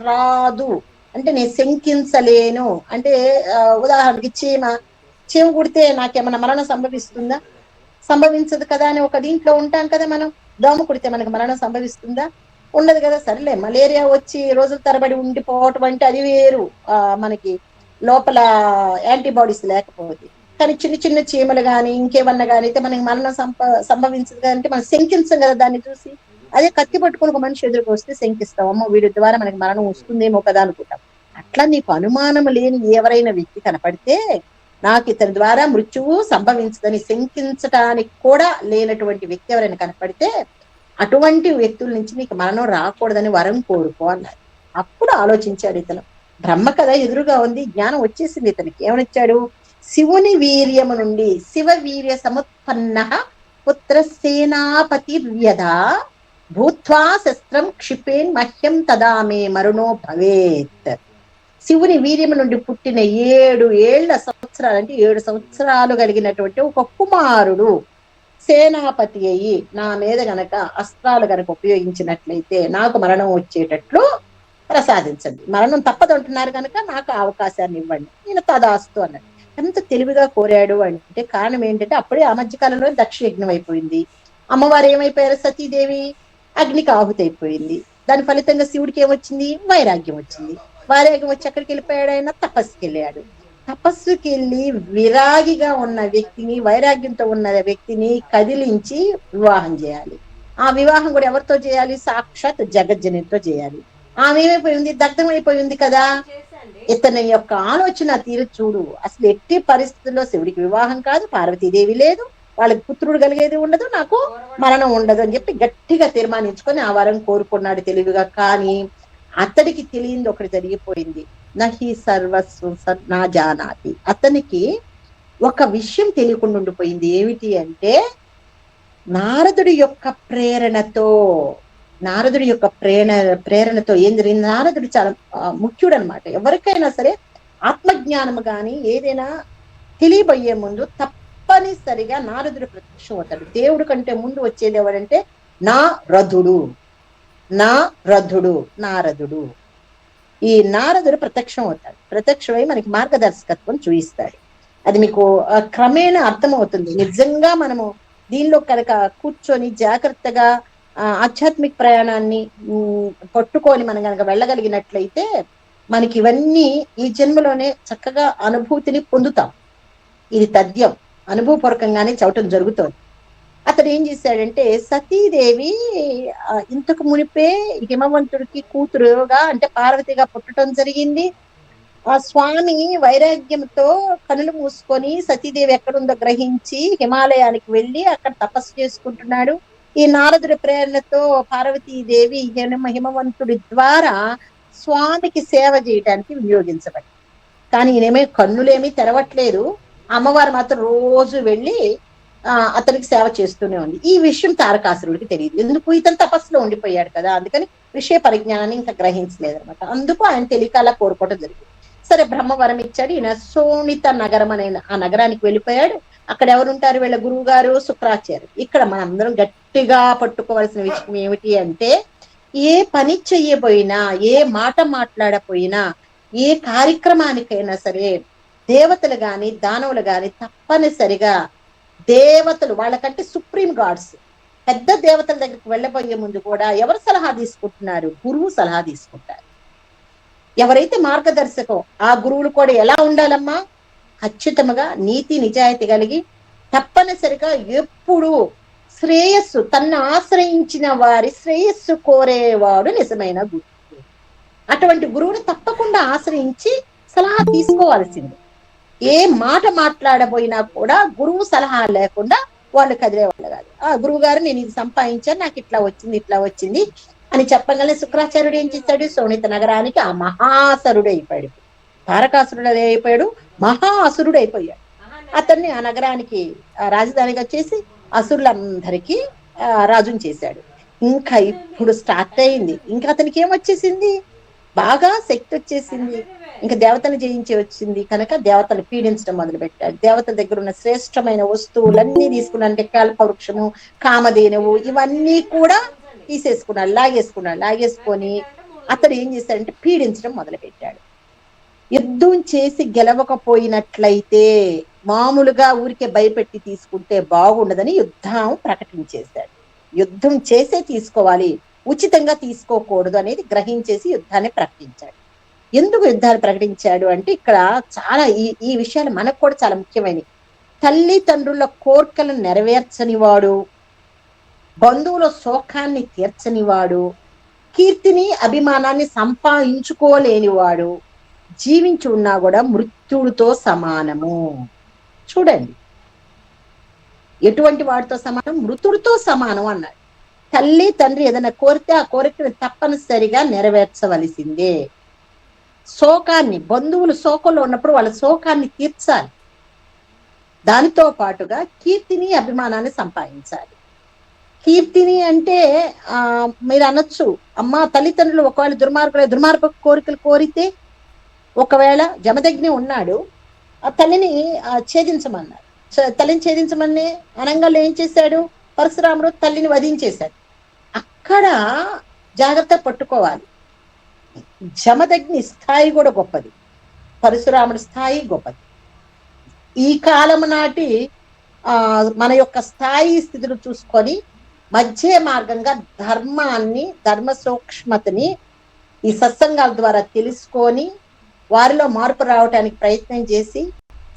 A: రాదు అంటే నేను శంకించలేను అంటే ఉదాహరణకి చీమ కుడితే నాకేమైనా మరణం సంభవిస్తుందా? సంభవించదు కదా అని ఒక దీంట్లో ఉంటాం కదా మనం. దోమ కుడితే మనకు మరణం సంభవిస్తుందా? ఉండదు కదా. సరేలే, మలేరియా వచ్చి రోజుల తరబడి ఉండిపోవటం అంటే అది వేరు, మనకి లోపల యాంటీబాడీస్ లేకపోతే. కానీ చిన్న చిన్న చీమలు కానీ ఇంకేమన్నా కానీ అయితే మనకి మరణం సంభవించదు కదంటే మనం శంకించం కదా దాన్ని చూసి. అదే కత్తి పట్టుకుని ఒక మనిషి ఎదురుకు వస్తే శంకిస్తాం, అమ్మో వీడి ద్వారా మనకి మరణం వస్తుందేమో కదా అనుకుంటాం. అట్లా నీకు అనుమానం లేని ఎవరైనా వ్యక్తి కనపడితే నాకు ఇతని ద్వారా మృత్యువు సంభవించదని శంకించటానికి కూడా లేనటువంటి వ్యక్తి ఎవరైనా కనపడితే అటువంటి వ్యక్తుల నుంచి నీకు మరణం రాకూడదని వరం కోరుకో అన్నారు. అప్పుడు ఆలోచించాడు ఇతను. బ్రహ్మ కదా ఎదురుగా ఉంది, జ్ఞానం వచ్చేసింది ఇతనికి. ఏమనిచ్చాడు? శివుని వీర్యము నుండి శివ వీర్య సముత్పన్న పుత్ర సేనాపతి వ్యధ భూత్వా శస్త్రం క్షిపేన్ మహ్యం తదా మే మరుణో భవేత్. శివుని వీర్యము నుండి పుట్టిన 7 ఏళ్ల సంవత్సరాలు అంటే 7 సంవత్సరాలు కలిగినటువంటి ఒక కుమారుడు సేనాపతి అయ్యి నా మీద గనక అస్త్రాలు గనక ఉపయోగించినట్లయితే నాకు మరణం వచ్చేటట్లు ప్రసాదించండి. మరణం తప్పదు అంటున్నారు కనుక నాకు అవకాశాన్ని ఇవ్వండి. నేను తదాస్తు అన్నాడు. ఎంత తెలివిగా కోరాడు అంటే కారణం ఏంటంటే అప్పుడే ఆ మధ్య కాలంలో దక్ష యజ్ఞం అయిపోయింది. అమ్మవారు ఏమైపోయారు? సతీదేవి అగ్నికి ఆహుతి అయిపోయింది. దాని ఫలితంగా శివుడికి ఏమొచ్చింది? వైరాగ్యం వచ్చింది. వైరాగ్యం వచ్చి ఎక్కడికి వెళ్ళిపోయాడు? ఆయన తపస్సుకి వెళ్ళాడు. తపస్సుకి వెళ్ళి విరాగిగా ఉన్న వ్యక్తిని, వైరాగ్యంతో ఉన్న వ్యక్తిని కదిలించి వివాహం చేయాలి. ఆ వివాహం కూడా ఎవరితో చేయాలి? సాక్షాత్ జగజ్జనితో చేయాలి. ఆమె ఏమైపోయింది? దగ్ధం అయిపోయింది కదా. ఇతని యొక్క ఆలోచన తీరు చూడు. అసలు ఎట్టి పరిస్థితుల్లో శివుడికి వివాహం కాదు, పార్వతీదేవి లేదు, వాళ్ళకి పుత్రుడు కలిగేది ఉండదు, నాకు మరణం ఉండదు అని చెప్పి గట్టిగా తీర్మానించుకొని ఆ వరం కోరుకున్నాడు తెలివిగా. కానీ అతడికి తెలియంది ఒకటి జరిగిపోయింది. నహి సర్వస్వం నా జానాతి. అతనికి ఒక విషయం తెలియకుండా ఉండిపోయింది. ఏమిటి అంటే నారదుడి యొక్క ప్రేరణతో, నారదుడి యొక్క ప్రేరణతో ఏం జరిగింది? నారదుడు చాలా ముఖ్యుడు అనమాట. ఎవరికైనా సరే ఆత్మజ్ఞానము గాని ఏదైనా తెలియబోయే ముందు తప్పనిసరిగా నారదుడు ప్రత్యక్షం అవుతాడు. దేవుడు కంటే ముందు వచ్చేది ఎవరంటే నారదుడు. నారదుడు. ఈ నారదుడు ప్రత్యక్షం అవుతాడు. ప్రత్యక్షమై మనకి మార్గదర్శకత్వం చూయిస్తాడు. అది మీకు క్రమేణా అర్థమవుతుంది. నిజంగా మనము దీనిలో కనుక కూర్చొని జాగ్రత్తగా ఆధ్యాత్మిక ప్రయాణాన్ని పట్టుకొని మనం కనుక వెళ్ళగలిగినట్లయితే మనకి ఇవన్నీ ఈ జన్మలోనే చక్కగా అనుభూతిని పొందుతాం. ఇది తథ్యం, అనుభవపూర్వకంగానే చవటం జరుగుతోంది. అతడు ఏం చేశాడంటే సతీదేవి ఇంతకు మునిపే హిమవంతుడికి కూతురుగా అంటే పార్వతిగా పుట్టడం జరిగింది. ఆ స్వామి వైరాగ్యంతో కనులు మూసుకొని సతీదేవి ఎక్కడుందో గ్రహించి హిమాలయానికి వెళ్ళి అక్కడ తపస్సు చేసుకుంటున్నాడు. ఈ నారదుడి ప్రేరణతో పార్వతీదేవి హిమవంతుడి ద్వారా స్వామికి సేవ చేయడానికి వినియోగించబడి. కానీ ఈయనేమీ కన్నులేమీ తెరవట్లేదు. అమ్మవారు మాత్రం రోజు వెళ్ళి అతనికి సేవ చేస్తూనే ఉంది. ఈ విషయం తారకాసురుడికి తెలియదు. ఎందుకు? ఇతను తపస్సులో ఉండిపోయాడు కదా, అందుకని విషయ పరిజ్ఞానాన్ని ఇంకా గ్రహించలేదనమాట. అందుకు ఆయన తెలియక అలా కోరుకోవడం జరిగింది. సరే, బ్రహ్మవరం ఇచ్చాడు. ఈయన శోణిత నగరం అనే ఆ నగరానికి వెళ్ళిపోయాడు. అక్కడ ఎవరుంటారు? వీళ్ళ గురువు గారు శుక్రాచార్య. ఇక్కడ మనం అందరం గట్టిగా పట్టుకోవాల్సిన విషయం ఏమిటి అంటే ఏ పని చెయ్యబోయినా, ఏ మాట మాట్లాడపోయినా, ఏ కార్యక్రమానికైనా సరే దేవతలు గాని దానవులు గాని తప్పనిసరిగా దేవతలు వాళ్ళకంటే సుప్రీం గాడ్స్ పెద్ద దేవతల దగ్గరికి వెళ్ళబోయే ముందు కూడా ఎవరు సలహా తీసుకుంటున్నారు? గురువు సలహా తీసుకుంటారు. ఎవరైతే మార్గదర్శకం ఆ గురువులు కూడా ఎలా ఉండాలమ్మా? ఖచ్చితంగా నీతి నిజాయితీ కలిగి తప్పనిసరిగా ఎప్పుడు శ్రేయస్సు, తన్ను ఆశ్రయించిన వారి శ్రేయస్సు కోరేవాడు నిజమైన గురువు. అటువంటి గురువుని తప్పకుండా ఆశ్రయించి సలహా తీసుకోవాల్సింది. ఏ మాట మాట్లాడబోయినా కూడా గురువు సలహా లేకుండా వాళ్ళు కదిలేవాళ్ళు కాదు. ఆ గురువు గారు నేను ఇది సంపాదించాను, నాకు ఇట్లా వచ్చింది అని చెప్పగానే శుక్రాచార్యుడు ఏం చేశాడు? శోణిత నగరానికి ఆ మహాసురుడు అయిపోయాడు. తారకాసురుడు అయిపోయాడు, మహాసురుడు అయిపోయాడు. అతన్ని ఆ నగరానికి రాజధానిగా చేసి అసురులందరికీ రాజుని చేశాడు. ఇంకా ఇప్పుడు స్టార్ట్ అయింది. ఇంకా అతనికి ఏమొచ్చేసింది? బాగా శక్తి వచ్చేసింది. ఇంకా దేవతలు జయించి వచ్చింది కనుక దేవతలు పీడించడం మొదలు పెట్టాడు. దేవతల దగ్గర ఉన్న శ్రేష్టమైన వస్తువులన్నీ తీసుకున్నాడు. అంటే కల్పవృక్షము, కామధేనువు ఇవన్నీ కూడా తీసేసుకున్నాడు, లాగేసుకొని అతడు ఏం చేశాడంటే పీడించడం మొదలుపెట్టాడు. యుద్ధం చేసి గెలవకపోయినట్లయితే మామూలుగా ఊరికే భయపెట్టి తీసుకుంటే బాగుండదని యుద్ధం ప్రకటించేశాడు. యుద్ధం చేసే తీసుకోవాలి, ఉచితంగా తీసుకోకూడదు అనేది గ్రహించేసి యుద్ధాన్ని ప్రకటించాడు. ఎందుకు యుద్ధాన్ని ప్రకటించాడు అంటే ఇక్కడ చాలా ఈ విషయాలు మనకు కూడా చాలా ముఖ్యమైనవి. తల్లిదండ్రుల కోర్కెలను నెరవేర్చనివాడు, బంధువుల శోకాన్ని తీర్చనివాడు, కీర్తిని అభిమానాన్ని సంపాదించుకోలేనివాడు జీవించి ఉన్నా కూడా మృత్యుడితో సమానము. చూడండి, ఎటువంటి వాడితో సమానం? మృతుడితో సమానం అన్నాడు. తల్లి తండ్రి ఏదైనా కోరితే ఆ కోరికను తప్పనిసరిగా నెరవేర్చవలసిందే. శోకాన్ని, బంధువులు శోకంలో ఉన్నప్పుడు వాళ్ళ శోకాన్ని తీర్చాలి. దానితో పాటుగా కీర్తిని అభిమానాన్ని సంపాదించాలి. కీర్తిని అంటే మీరు అనొచ్చు, అమ్మ తల్లిదండ్రులు ఒకవేళ దుర్మార్గ కోరికలు కోరితే, ఒకవేళ జమదగ్ని ఉన్నాడు, ఆ తల్లిని ఛేదించమన్నాడు. తల్లిని ఛేదించమని అనంగాల్లో ఏం చేశాడు? పరశురాముడు తల్లిని వధించేశాడు. అక్కడ జాగ్రత్త పట్టుకోవాలి. జమదగ్ని స్థాయి కూడా గొప్పది, పరశురాముడి స్థాయి గొప్పది. ఈ కాలం నాటి మన యొక్క స్థాయి స్థితిని చూసుకొని మధ్య మార్గంగా ధర్మాన్ని, ధర్మ సూక్ష్మతని ఈ సత్సంగాల ద్వారా తెలుసుకొని వారిలో మార్పు రావటానికి ప్రయత్నం చేసి,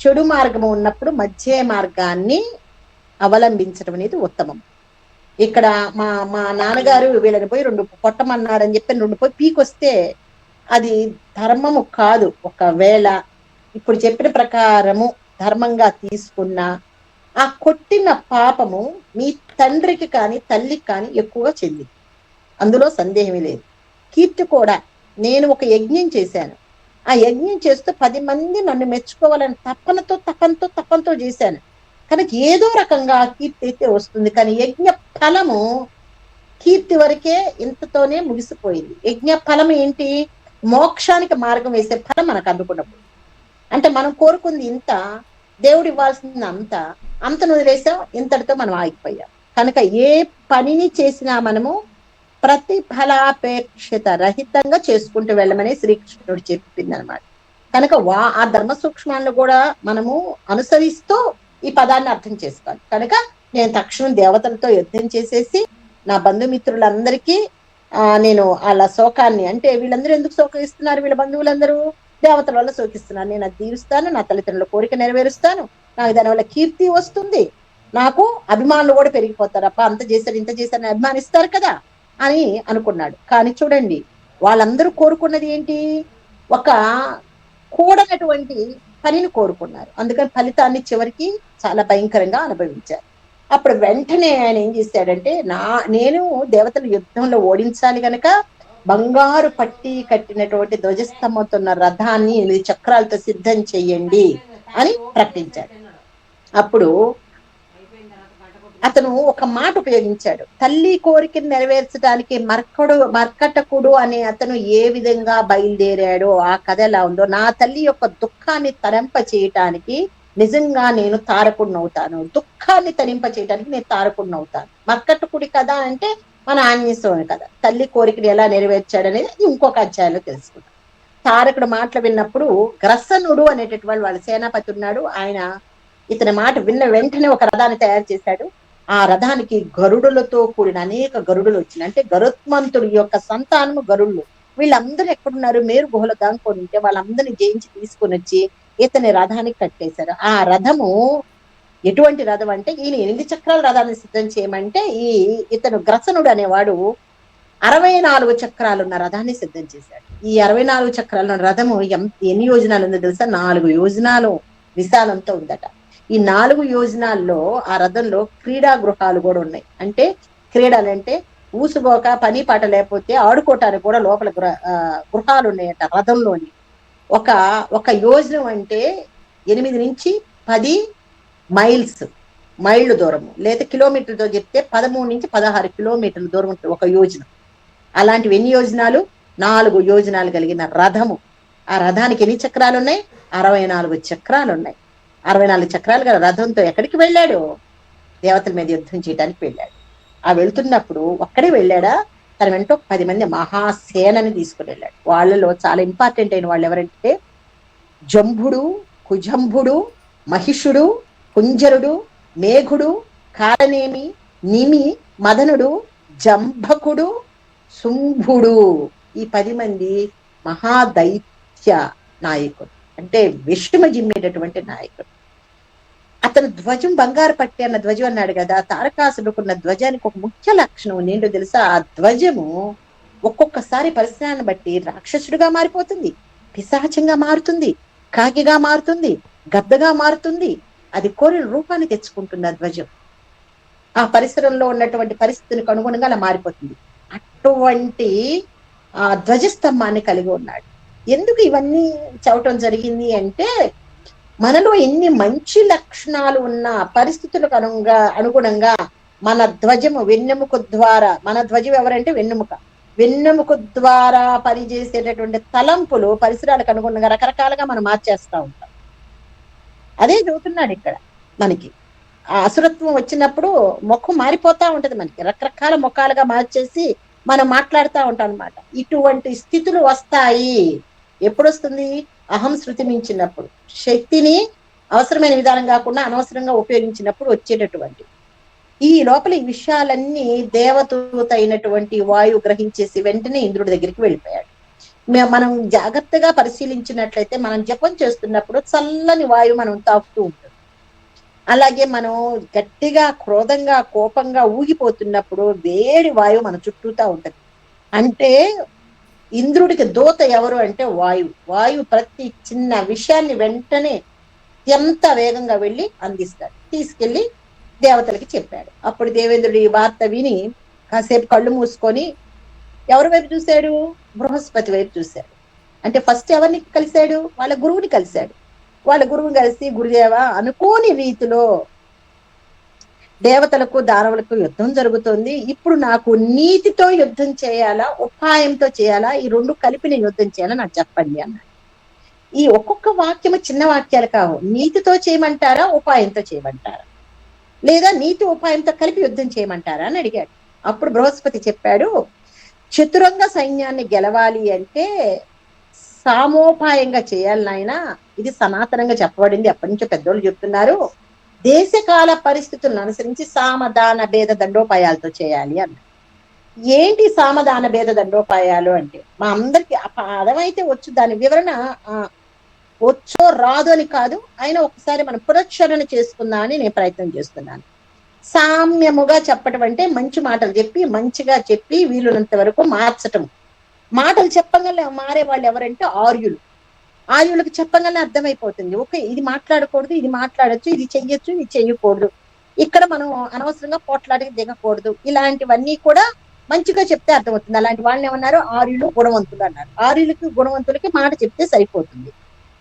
A: చెడు మార్గము ఉన్నప్పుడు మధ్య మార్గాన్ని అవలంబించడం అనేది ఉత్తమం. ఇక్కడ మా నాన్నగారు వీళ్ళని పోయి 2 కొట్టమన్నారని చెప్పి 2 పోయి పీకొస్తే అది ధర్మము కాదు. ఒకవేళ ఇప్పుడు చెప్పిన ప్రకారము ధర్మంగా తీసుకున్న ఆ కొట్టిన పాపము మీ తండ్రికి కానీ తల్లికి కానీ ఎక్కువగా చెందింది, అందులో సందేహమే లేదు. కీర్తి కూడా, నేను ఒక యజ్ఞం చేశాను, ఆ యజ్ఞం చేస్తూ 10 మంది నన్ను మెచ్చుకోవాలని తపనతో చేశాను కనుక ఏదో రకంగా కీర్తి అయితే వస్తుంది. కానీ యజ్ఞ ఫలము కీర్తి వరకే ఇంతతోనే ముగిసిపోయింది. యజ్ఞ ఫలం ఏంటి? మోక్షానికి మార్గం వేసే ఫలం మనకు అందుకున్నప్పుడు. అంటే మనం కోరుకుంది ఇంత, దేవుడు ఇవ్వాల్సింది అంతను వదిలేసాం, ఇంతటితో మనం ఆగిపోయాం. కనుక ఏ పనిని చేసినా మనము ప్రతిఫలాపేక్షిత రహితంగా చేసుకుంటూ వెళ్ళమని శ్రీకృష్ణుడు చెప్పింది అనమాట. కనుక ఆ ధర్మ సూక్ష్మాలను కూడా మనము అనుసరిస్తూ ఈ పదాన్ని అర్థం చేసుకోవాలి. కనుక నేను తక్షణం దేవతలతో యుద్ధం చేసేసి నా బంధుమిత్రులందరికీ నేను వాళ్ళ శోకాన్ని, అంటే వీళ్ళందరూ ఎందుకు శోకిస్తున్నారు, వీళ్ళ బంధువులందరూ దేవతల వల్ల శోకిస్తున్నారు, నేను అది తీరుస్తాను, నా తల్లిదండ్రుల కోరిక నెరవేరుస్తాను, నాకు దానివల్ల కీర్తి వస్తుంది, నాకు అభిమానులు కూడా పెరిగిపోతారు, అప్ప అంత చేశారు ఇంత చేశారని అభిమానిస్తారు కదా అని అనుకున్నాడు. కానీ చూడండి, వాళ్ళందరూ కోరుకున్నది ఏంటి? ఒక కూడనటువంటి పనిని కోరుకున్నారు. అందుకని ఫలితాన్ని చివరికి చాలా భయంకరంగా అనుభవించారు. అప్పుడు వెంటనే ఆయన ఏం చేశాడంటే, నేను దేవతల యుద్ధంలో ఓడించాలి గనక బంగారు పట్టి కట్టినటువంటి ధ్వజస్తంభంతో ఉన్న రథాన్ని 8 చక్రాలతో సిద్ధం చెయ్యండి అని ప్రకటించాడు. అప్పుడు అతను ఒక మాట ఉపయోగించాడు. తల్లి కోరికను నెరవేర్చడానికి మర్కటకుడు అనే అతను ఏ విధంగా బయలుదేరాడో ఆ కథ ఎలా ఉందో, నా తల్లి యొక్క దుఃఖాన్ని తరింప చేయటానికి నిజంగా నేను తారకుడిని అవుతాను, దుఃఖాన్ని తరింప చేయడానికి నేను తారకుడిని అవుతాను. మర్కటకుడి కథ అంటే మన ఆంజనేయ స్వామి కథ. తల్లి కోరికను ఎలా నెరవేర్చాడనేది ఇంకొక అధ్యాయంలో తెలుసుకుంటాం. తారకుడు మాటలు విన్నప్పుడు గ్రసనుడు అనేటటువంటి వాళ్ళ సేనాపతి ఉన్నాడు. ఆయన ఇతని మాట విన్న వెంటనే ఒక రథాన్ని తయారు చేశాడు. ఆ రథానికి గరుడులతో కూడిన అనేక గరుడులు వచ్చినాయి. అంటే గరుత్మంతుడి యొక్క సంతానము గరుళ్ళు. వీళ్ళందరూ ఎక్కడున్నారు? మేరు గుహలో దాంకొని ఉంటే వాళ్ళందరినీ జయించి తీసుకొని వచ్చి ఇతని రథానికి కట్టేశారు. ఆ రథము ఎటువంటి రథం అంటే, ఈయన 8 చక్రాల రథాన్ని సిద్ధం చేయమంటే ఇతను గ్రసనుడు అనేవాడు 64 చక్రాలున్న రథాన్ని సిద్ధం చేశాడు. ఈ 64 చక్రాల రథము ఎన్ని యోజనాలు ఉందో తెలుసా? 4 యోజనాలు విశాలంతో ఉందట. ఈ 4 యోజనాల్లో ఆ రథంలో క్రీడా గృహాలు కూడా ఉన్నాయి. అంటే క్రీడలంటే ఊసుకోక పని పాట లేకపోతే ఆడుకోవటానికి కూడా లోపల గృహాలు ఉన్నాయట రథంలోని. ఒక యోజనం అంటే 8 నుంచి 10 మైళ్ళు దూరము, లేదా కిలోమీటర్లతో చెప్తే 13 నుంచి 16 కిలోమీటర్ల దూరం ఉంటుంది ఒక యోజనం. అలాంటివి ఎన్ని యోజనాలు? 4 యోజనాలు కలిగిన రథము. ఆ రథానికి ఎన్ని చక్రాలు ఉన్నాయి? 64 చక్రాలు ఉన్నాయి. 64 చక్రాలు గల రథంతో ఎక్కడికి వెళ్ళాడు? దేవతల మీద యుద్ధం చేయడానికి వెళ్ళాడు. ఆ వెళ్తున్నప్పుడు ఒక్కడే వెళ్ళాడా? తన వెంట 10 మంది మహాసేనని తీసుకుని వెళ్ళాడు. వాళ్ళలో చాలా ఇంపార్టెంట్ అయిన వాళ్ళు ఎవరంటే జంభుడు, కుజంభుడు, మహిషుడు, కుంజరుడు, మేఘుడు, కాలనేమి, నిమి, మదనుడు, జంభకుడు, శుంభుడు. ఈ 10 మంది మహాదైత్య నాయకుడు, అంటే విషమ జిమ్మేటటువంటి నాయకుడు. అతను ధ్వజం బంగారు పట్టి అన్న ధ్వజం అన్నాడు కదా, తారకాసుడుకున్న ధ్వజానికి ఒక ముఖ్య లక్షణం ఏంటో తెలుసా? ఆ ధ్వజము ఒక్కొక్కసారి పరిసరాన్ని బట్టి రాక్షసుడిగా మారిపోతుంది, పిశాచంగా మారుతుంది, కాకిగా మారుతుంది, గద్దగా మారుతుంది. అది కోరిన రూపాన్ని తెచ్చుకుంటుంది ఆ ధ్వజం. ఆ పరిసరంలో ఉన్నటువంటి పరిస్థితులకు అనుగుణంగా అలా మారిపోతుంది. అటువంటి ఆ ధ్వజస్తంభాన్ని కలిగి ఉన్నాడు. ఎందుకు ఇవన్నీ చవటం జరిగింది అంటే, మనలో ఎన్ని మంచి లక్షణాలు ఉన్న పరిస్థితులకు అనుగుణంగా మన ధ్వజము వెన్నెముక ద్వారా, మన ధ్వజం ఎవరంటే వెన్నెముక, వెన్నెముక ద్వారా పనిచేసేటటువంటి తలంపులు పరిసరాలకు అనుగుణంగా రకరకాలుగా మనం మార్చేస్తా ఉంటాం. అదే చదువుతున్నాడు ఇక్కడ మనకి. ఆ అసురత్వం వచ్చినప్పుడు ముఖం మారిపోతా ఉంటది, మనకి రకరకాల ముఖాలుగా మార్చేసి మనం మాట్లాడుతూ ఉంటాం అనమాట. ఇటువంటి స్థితులు వస్తాయి. ఎప్పుడు వస్తుంది? అహం శృతి మించినప్పుడు, శక్తిని అవసరమైన విధానం కాకుండా అనవసరంగా ఉపయోగించినప్పుడు వచ్చేటటువంటి. ఈ లోపల ఈ విషయాలన్నీ దేవదూత అయినటువంటి వాయువు గ్రహించేసి వెంటనే ఇంద్రుడి దగ్గరికి వెళ్ళిపోయాడు. మనం జాగ్రత్తగా పరిశీలించినట్లయితే మనం జపం చేస్తున్నప్పుడు చల్లని వాయువు మనం తాకుతూ ఉంటుంది. అలాగే మనం గట్టిగా క్రోధంగా కోపంగా ఊగిపోతున్నప్పుడు వేడి వాయువు మన చుట్టూతా ఉంటది. అంటే ఇంద్రుడికి దూత ఎవరు అంటే వాయువు. వాయువు ప్రతి చిన్న విషయాన్ని వెంటనే ఎంత వేగంగా వెళ్ళి అందిస్తాడు. తీసుకెళ్లి దేవతలకి చెప్పాడు. అప్పుడు దేవేంద్రుడు ఈ వార్త విని కాసేపు కళ్ళు మూసుకొని ఎవరి వైపు చూశాడు? బృహస్పతి వైపు చూశాడు. అంటే ఫస్ట్ ఎవరిని కలిశాడు? వాళ్ళ గురువుని కలిశాడు. వాళ్ళ గురువు కలిసి, గురుదేవ అనుకోని రీతిలో దేవతలకు దానవులకు యుద్ధం జరుగుతుంది, ఇప్పుడు నాకు నీతితో యుద్ధం చేయాలా, ఉపాయంతో చేయాలా, ఈ రెండు కలిపి నేను యుద్ధం చేయాలా, నాకు చెప్పండి అన్నాడు. ఈ ఒక్కొక్క వాక్యము చిన్న వాక్యాలు కావు. నీతితో చేయమంటారా, ఉపాయంతో చేయమంటారా, లేదా నీతి ఉపాయంతో కలిపి యుద్ధం చేయమంటారా అని అడిగాడు. అప్పుడు బృహస్పతి చెప్పాడు, చతురంగ సైన్యాన్ని గెలవాలి అంటే సామోపాయంగా చేయాలి నాయన. ఇది సనాతనంగా చెప్పబడింది, అప్పటి నుంచో పెద్దోళ్ళు చెప్తున్నారు. దేశకాల పరిస్థితులను అనుసరించి సామదాన భేద దండోపాయాలతో చేయాలి అన్న. ఏంటి సామదాన భేద దండోపాయాలు అంటే, మా అందరికి ఆ పదం అయితే వచ్చు, దాని వివరణ వచ్చో రాదు అని కాదు, అయినా ఒకసారి మనం పునశ్చరణ చేసుకుందామని నేను ప్రయత్నం చేస్తున్నాను. సామ్యముగా చెప్పటం అంటే మంచి మాటలు చెప్పి, మంచిగా చెప్పి వీలున్నంత వరకు మార్చటం. మాటలు చెప్పగల మారే వాళ్ళు ఎవరంటే ఆర్యులు. ఆర్యులకు చెప్పగానే అర్థమైపోతుంది, ఓకే ఇది మాట్లాడకూడదు, ఇది మాట్లాడచ్చు, ఇది చెయ్యొచ్చు, ఇది చెయ్యకూడదు, ఇక్కడ మనం అనవసరంగా పోట్లాడికి దిగకూడదు, ఇలాంటివన్నీ కూడా మంచిగా చెప్తే అర్థమవుతుంది. అలాంటి వాళ్ళని ఏమన్నారు? ఆర్యులు గుణవంతులు అన్నారు. ఆర్యులకి గుణవంతులకి మాట చెప్తే సరిపోతుంది.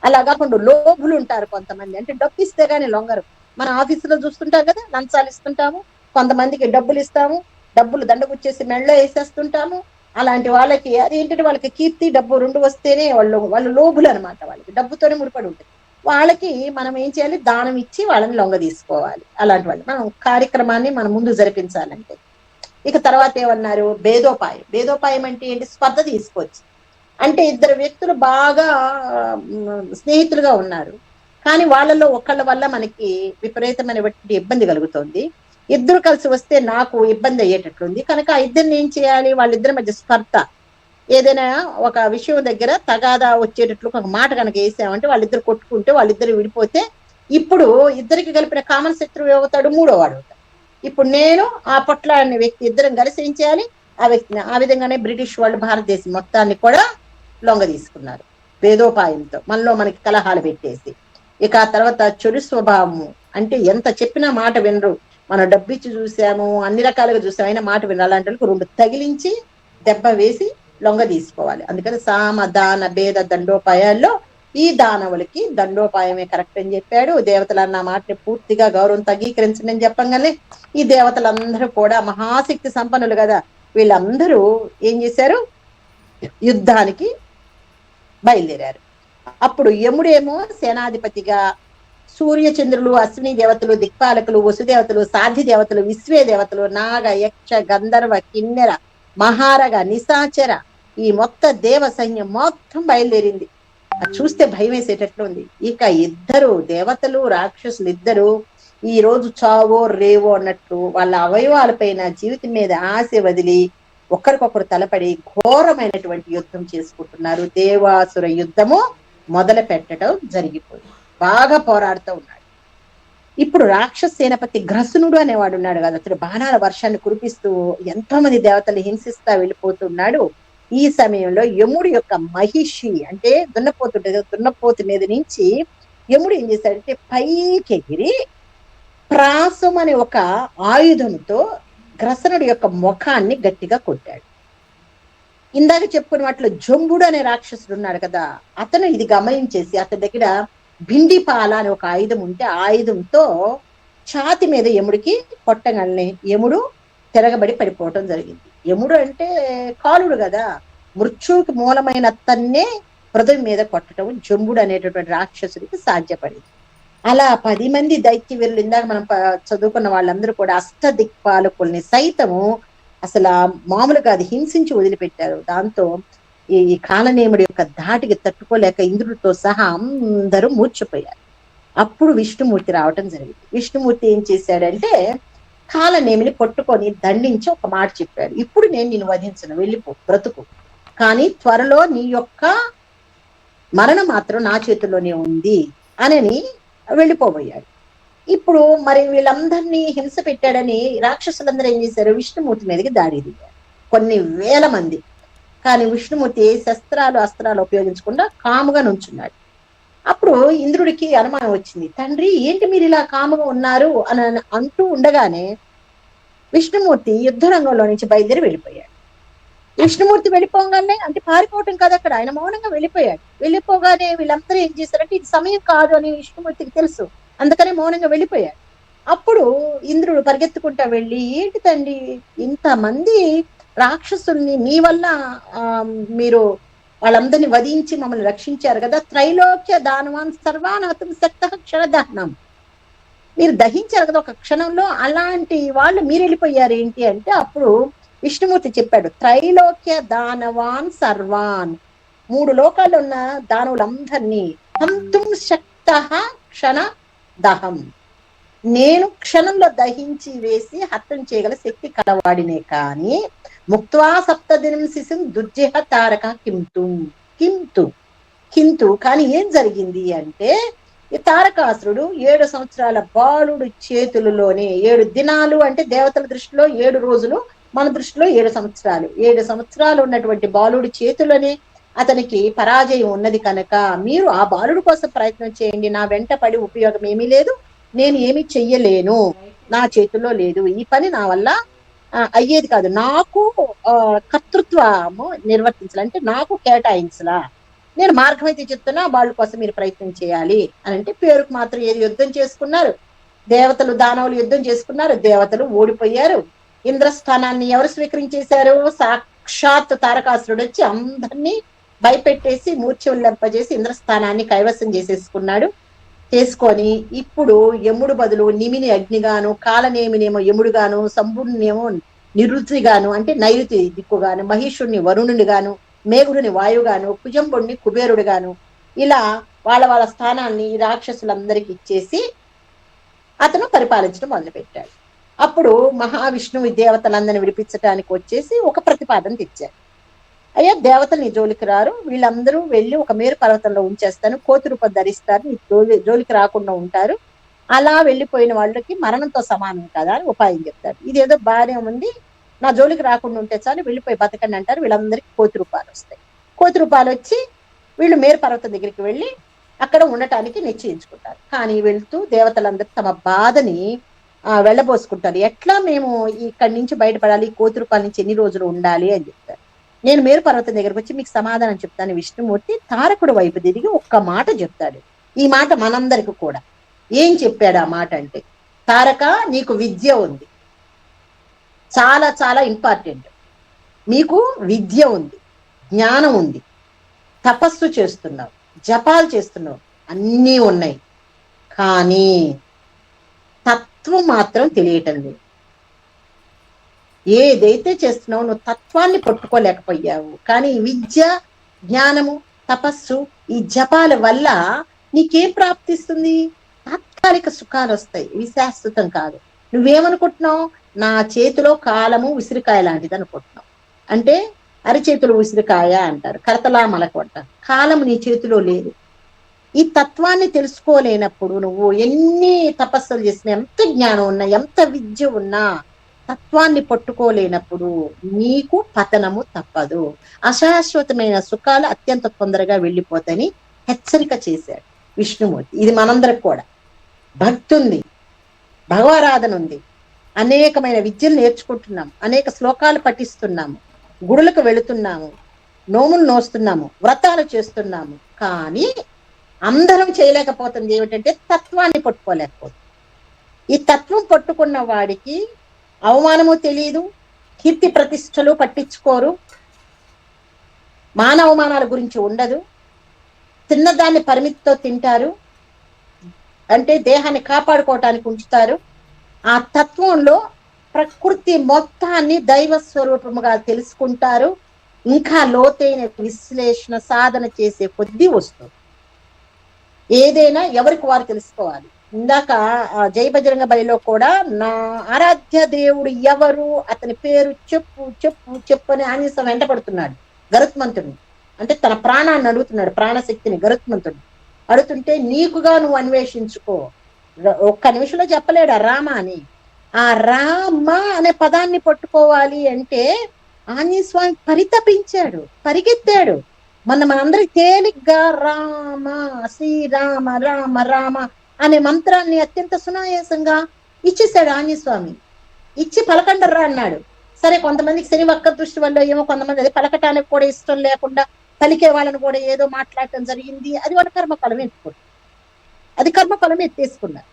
A: అలా కాకుండా లోభులు ఉంటారు కొంతమంది, అంటే డబ్బు ఇస్తే గానీ లొంగరు. మన ఆఫీసులో చూస్తుంటాం కదా, లంచాలు ఇస్తుంటాము, కొంతమందికి డబ్బులు ఇస్తాము, డబ్బులు దండగుచ్చేసి మెళ్ళలో వేసేస్తుంటాము. అలాంటి వాళ్ళకి అదేంటంటే వాళ్ళకి కీర్తి డబ్బు రెండు వస్తేనే వాళ్ళు లోబులు అనమాట. వాళ్ళకి డబ్బుతోనే ముడిపడి ఉంటుంది. వాళ్ళకి మనం ఏం చేయాలి? దానం ఇచ్చి వాళ్ళని లొంగ తీసుకోవాలి. అలాంటి వాళ్ళు మనం కార్యక్రమాన్ని మనం ముందు జరిపించాలంటే. ఇక తర్వాత ఏమన్నారు? భేదోపాయం. భేదోపాయం అంటే ఏంటి? స్పర్ధ తీసుకోవచ్చు. అంటే ఇద్దరు వ్యక్తులు బాగా స్నేహితులుగా ఉన్నారు, కానీ వాళ్ళలో ఒకళ్ళ వల్ల మనకి విపరీతమైనటువంటి ఇబ్బంది కలుగుతుంది. ఇద్దరు కలిసి వస్తే నాకు ఇబ్బంది అయ్యేటట్లుంది కనుక ఇద్దరిని ఏం చేయాలి? వాళ్ళిద్దరి మధ్య స్పర్ధ. ఏదైనా ఒక విషయం దగ్గర తగాదా వచ్చేటట్లు ఒక మాట కనుక వేసామంటే వాళ్ళిద్దరు కొట్టుకుంటే, వాళ్ళిద్దరు విడిపోతే, ఇప్పుడు ఇద్దరికి కలిపిన కామన్ శత్రువు అవుతాడు, మూడో వాడు అవుతాడు. ఇప్పుడు నేను ఆ పొట్లాడిన వ్యక్తి ఇద్దరం కలిసి ఏం చేయాలి? ఆ వ్యక్తిని. ఆ విధంగానే బ్రిటిష్ వాళ్ళు భారతదేశం మొత్తాన్ని కూడా లొంగ తీసుకున్నారు భేదోపాయంతో, మనలో మనకి కలహాలు పెట్టేసి. ఇక ఆ తర్వాత చెడు స్వభావము, అంటే ఎంత చెప్పినా మాట వినరు. మనం డబ్బిచ్చి చూసాము, అన్ని రకాలుగా చూసాము, అయినా మాట వినరు. అలాంటి వాళ్ళకి రెండు తగిలించి దెబ్బ వేసి లొంగ తీసుకోవాలి. అందుకని సామ దాన భేద దండోపాయాల్లో ఈ దానవులకి దండోపాయమే కరెక్ట్ అని చెప్పాడు. దేవతలు అన్న మాటని పూర్తిగా గౌరవం తగ్గీకరించండి అని చెప్పంగానే ఈ దేవతలందరూ కూడా మహాశక్తి సంపన్నులు కదా, వీళ్ళందరూ ఏం చేశారు? యుద్ధానికి బయలుదేరారు. అప్పుడు యముడేమో సేనాధిపతిగా, సూర్యచంద్రులు, అశ్విని దేవతలు, దిక్పాలకులు, వసుదేవతలు, సాధ్య దేవతలు, విశ్వే దేవతలు, నాగ, యక్ష, గంధర్వ, కిన్నెర, మహారగ, నిశాచర, ఈ మొత్తం దేవ సైన్యం మొత్తం బయలుదేరింది. అది చూస్తే భయం వేసేటట్లు ఉంది. ఇక ఇద్దరు దేవతలు రాక్షసులు ఇద్దరు ఈ రోజు చావో రేవో అన్నట్టు వాళ్ళ అవయవాలపైన జీవితం మీద ఆశ వదిలి ఒకరికొకరు తలపడి ఘోరమైనటువంటి యుద్ధం చేసుకుంటున్నారు. దేవాసుర యుద్ధము మొదలు పెట్టడం జరిగిపోయింది. బాగా పోరాడుతూ ఉన్నాడు. ఇప్పుడు రాక్షస సేనపతి గ్రసునుడు అనేవాడు ఉన్నాడు కదా, అతడు బాణాల వర్షాన్ని కురిపిస్తూ ఎంతో మంది దేవతలు హింసిస్తా వెళ్ళిపోతున్నాడు. ఈ సమయంలో యముడు యొక్క మహిషి అంటే దున్నపోతుంటే దున్నపోతు మీద నుంచి యముడు ఏం చేశాడంటే పైకి ఎగిరి ప్రాసం అనే ఒక ఆయుధంతో గ్రసనుడి యొక్క ముఖాన్ని గట్టిగా కొట్టాడు. ఇందాక చెప్పుకున్న వాటిలో జంబుడు అనే రాక్షసుడు ఉన్నాడు కదా, అతను ఇది గమనించేసి అతని దగ్గర భిండిపాల అనే ఒక ఆయుధం ఉంటే ఆ ఆయుధంతో ఛాతి మీద యముడికి కొట్టగానే యముడు తిరగబడి పడిపోవటం జరిగింది. యముడు అంటే కాలుడు కదా, మృత్యువుకి మూలమైన అతన్నే హృదయం మీద కొట్టడం జంబుడు అనేటటువంటి రాక్షసుడికి సాధ్యపడింది. అలా 10 మంది దైత్య వీరులు ఇందాక మనం చదువుకున్న వాళ్ళందరూ కూడా అష్టదిక్పాలకుల్ని సైతము అసలు మామూలుగా అది హింసించి వదిలిపెట్టారు. దాంతో ఈ కాలనేముడి యొక్క ధాటికి తట్టుకోలేక ఇంద్రుడితో సహా అందరూ మూర్చిపోయారు. అప్పుడు విష్ణుమూర్తి రావటం జరిగింది. విష్ణుమూర్తి ఏం చేశాడంటే కాలనేమిని పట్టుకొని దండించి ఒక మాట చెప్పాడు, ఇప్పుడు నేను నిన్ను వధించను, వెళ్ళిపో, బ్రతుకు, కానీ త్వరలో నీ యొక్క మరణం మాత్రం నా చేతుల్లోనే ఉంది అని వెళ్ళిపోబోయాడు. ఇప్పుడు మరి వీళ్ళందరినీ హింస పెట్టాడని రాక్షసులందరూ ఏం చేశారు, విష్ణుమూర్తి మీదకి దాడి దిగారు, కొన్ని వేల మంది. కానీ విష్ణుమూర్తి ఏ శస్త్రాలు అస్త్రాలు ఉపయోగించకుండా కాముగా నుంచున్నాడు. అప్పుడు ఇంద్రుడికి అనుమానం వచ్చింది, తండ్రి ఏంటి మీరు ఇలా కాముగా ఉన్నారు అని అంటూ ఉండగానే విష్ణుమూర్తి యుద్ధ రంగంలో నుంచి బయలుదేరి వెళ్ళిపోయాడు. విష్ణుమూర్తి వెళ్ళిపోగానే అంటే పారిపోవటం కాదు, అక్కడ ఆయన మౌనంగా వెళ్ళిపోయాడు. వెళ్ళిపోగానే వీళ్ళందరూ ఏం చేశారంటే ఇది సమయం కాదు అని విష్ణుమూర్తికి తెలుసు, అందుకనే మౌనంగా వెళ్ళిపోయాడు. అప్పుడు ఇంద్రుడు పరిగెత్తుకుంటా వెళ్ళి, ఏంటి తండ్రి ఇంతమంది రాక్షసుల్ని మీ వల్ల మీరు వాళ్ళందరినీ వధించి మమ్మల్ని రక్షించారు కదా, త్రైలోక్య దానవాన్ సర్వాన్ హతుం శక్తః క్షణదహనం, మీరు దహించారు కదా ఒక క్షణంలో, అలాంటి వాళ్ళు మీరు వెళ్ళిపోయారు ఏంటి అంటే అప్పుడు విష్ణుమూర్తి చెప్పాడు, త్రైలోక్య దానవాన్ సర్వాన్, 3 లోకాల్లో ఉన్న దానవులందరినీ హంతుం శక్తః క్షణ దహం, నేను క్షణంలో దహించి వేసి హత్యం చేయగల శక్తి కలవాడినే, కానీ ముక్త్వా సప్తదినం శిశుం దుర్జహ తారక కింతు కానీ ఏం జరిగింది అంటే ఈ తారకాసురుడు 7 సంవత్సరాల బాలుడు చేతులలోనే, 7 దినాలు అంటే దేవతల దృష్టిలో 7 రోజులు, మన దృష్టిలో 7 సంవత్సరాలు, 7 సంవత్సరాలు ఉన్నటువంటి బాలుడి చేతులనే అతనికి పరాజయం ఉన్నది కనుక మీరు ఆ బాలుడు కోసం ప్రయత్నం చేయండి, నా వెంట పడి ఉపయోగం ఏమీ లేదు, నేను ఏమి చెయ్యలేను, నా చేతుల్లో లేదు, ఈ పని నా వల్ల అయ్యేది కాదు, నాకు కర్తృత్వము నిర్వర్తించాలంటే నాకు కేటాయించలా, నేను మార్గం అయితే చెప్తున్నా వాళ్ళ కోసం మీరు ప్రయత్నం చేయాలి అని అంటే పేరుకు మాత్రం ఏది యుద్ధం చేసుకున్నారు, దేవతలు దానవులు యుద్ధం చేసుకున్నారు, దేవతలు ఓడిపోయారు. ఇంద్రస్థానాన్ని ఎవరు స్వీకరించేశారు, సాక్షాత్ తారకాసురుడు వచ్చి అందరినీ భయపెట్టేసి మూర్ఛవులంపజేసి ఇంద్రస్థానాన్ని కైవసం చేసుకొని ఇప్పుడు యముడు బదులు నిమిని అగ్నిగాను, కాలనేమినేమో యముడుగాను, సంబుడినేమో నిరుతిగాను అంటే నైరుతి దిక్కుగాను, మహిషుడిని వరుణునిగాను, మేఘుడిని వాయుగాను, కుజంబుడిని కుబేరుడుగాను, ఇలా వాళ్ళ స్థానాన్ని రాక్షసులందరికి ఇచ్చేసి అతను పరిపాలించడం మొదలుపెట్టాడు. అప్పుడు మహావిష్ణువు దేవతలందరిని విడిపించడానికి వచ్చేసి ఒక ప్రతిపాదన తెచ్చారు, అయ్యా దేవతలు నీ జోలికి రారు, వీళ్ళందరూ వెళ్ళి ఒక మేరు పర్వతంలో ఉంచేస్తాను, కోతి రూపం ధరిస్తారు, నీ జోలికి రాకుండా ఉంటారు, అలా వెళ్ళిపోయిన వాళ్ళకి మరణంతో సమానం కదా అని ఉపాయం చెప్తారు. ఇదేదో బాగానే ఉంది, నా జోలికి రాకుండా ఉంటే చాలు, వెళ్ళిపోయి బతకండి అంటారు. వీళ్ళందరికీ కోతి రూపాలు వస్తాయి. కోతి రూపాలు వచ్చి వీళ్ళు మేరు పర్వతం దగ్గరికి వెళ్ళి అక్కడ ఉండటానికి నిశ్చయించుకుంటారు. కానీ వెళ్తూ దేవతలందరూ తమ బాధని వెళ్ళబోసుకుంటారు, ఎట్లా మేము ఇక్కడి నుంచి బయటపడాలి, కోతి రూపాల నుంచి ఎన్ని రోజులు ఉండాలి అని చెప్తారు. నేను మేరు పర్వతం దగ్గరకు వచ్చి మీకు సమాధానం చెప్తాను. విష్ణుమూర్తి తారకుడు వైపు తిరిగి ఒక్క మాట చెప్తాడు. ఈ మాట మనందరికి కూడా ఏం చెప్పాడు ఆ మాట అంటే, తారక నీకు విద్య ఉంది, చాలా చాలా ఇంపార్టెంట్, మీకు విద్య ఉంది, జ్ఞానం ఉంది, తపస్సు చేస్తున్నావు, జపాలు చేస్తున్నావు, అన్నీ ఉన్నాయి, కానీ తత్వం మాత్రం తెలియటం లేదు. ఏదైతే చేస్తున్నావు నువ్వు తత్వాన్ని పట్టుకోలేకపోయావు. కానీ విద్య, జ్ఞానము, తపస్సు, ఈ జపాల వల్ల నీకేం ప్రాప్తిస్తుంది? తాత్కాలిక సుఖాలు వస్తాయి, ఇవి శాశ్వతం కాదు. నువ్వేమనుకుంటున్నావు? నా చేతిలో కాలము ఉసిరికాయ లాంటిది అనుకుంటున్నావు. అంటే అరిచేతులు ఉసిరికాయ అంటారు, కరతలా మలకు అంటారు. కాలం నీ చేతిలో లేదు. ఈ తత్వాన్ని తెలుసుకోలేనప్పుడు నువ్వు ఎన్ని తపస్సులు చేసినా, ఎంత జ్ఞానం ఉన్నా, ఎంత విద్య ఉన్నా, తత్వాన్ని పట్టుకోలేనప్పుడు నీకు పతనము తప్పదు. అశాశ్వతమైన సుఖాలు అత్యంత తొందరగా వెళ్ళిపోతాయని హెచ్చరిక చేశాడు విష్ణుమూర్తి. ఇది మనందరికి కూడా భక్తి ఉంది, భగవారాధన ఉంది, అనేకమైన విద్యలు నేర్చుకుంటున్నాము, అనేక శ్లోకాలు పఠిస్తున్నాము, గుడులకు వెళుతున్నాము, నోములు నోస్తున్నాము, వ్రతాలు చేస్తున్నాము. కానీ అందరం చేయలేకపోతుంది ఏమిటంటే తత్వాన్ని పట్టుకోలేకపోతుంది. ఈ తత్వం పట్టుకున్న వాడికి అవమానము తెలియదు, కీర్తి ప్రతిష్టలు పట్టించుకోరు, మాన అవమానాల గురించి ఉండదు, తిన్నదాన్ని పరిమితితో తింటారు, అంటే దేహాన్ని కాపాడుకోవటానికి ఉంచుతారు. ఆ తత్వంలో ప్రకృతి మొత్తాన్ని దైవ స్వరూపముగా తెలుసుకుంటారు. ఇంకా లోతైన విశ్లేషణ సాధన చేసే కొద్దీ వస్తుంది. ఏదైనా ఎవరికి వారు తెలుసుకోవాలి. ఇందాక జై బజరంగ బలిలో కూడా నా ఆరాధ్య దేవుడు ఎవరు, అతని పేరు చెప్పు చెప్పు చెప్పు అని ఆంజనేయ వెంట పడుతున్నాడు గరుత్మంతుడిని. అంటే తన ప్రాణాన్ని అడుగుతున్నాడు, ప్రాణశక్తిని గరుత్మంతుడిని అడుగుతుంటే నీకుగా నువ్వు అన్వేషించుకో. ఒక్క నిమిషంలో చెప్పలేడు ఆ రామ అని. ఆ రామ అనే పదాన్ని పట్టుకోవాలి అంటే ఆంజనేయ స్వామి పరితపించాడు, పరిగెత్తాడు. మనందరికి తేలిగ్గా రామ శ్రీరామ రామ రామ అనే మంత్రాన్ని అత్యంత సునాయాసంగా ఇచ్చేసాడు ఆంజనేయ స్వామి. ఇచ్చి పలకండర్రా అన్నాడు. సరే, కొంతమందికి శని వక్క దృష్టి వల్ల ఏమో కొంతమంది అది పలకటానికి కూడా ఇష్టం లేకుండా పలికే వాళ్ళని కూడా ఏదో మాట్లాడటం జరిగింది. అది వాళ్ళ కర్మఫలం ఎత్తుకున్నారు, అది కర్మఫలం ఎత్తేసుకున్నారు.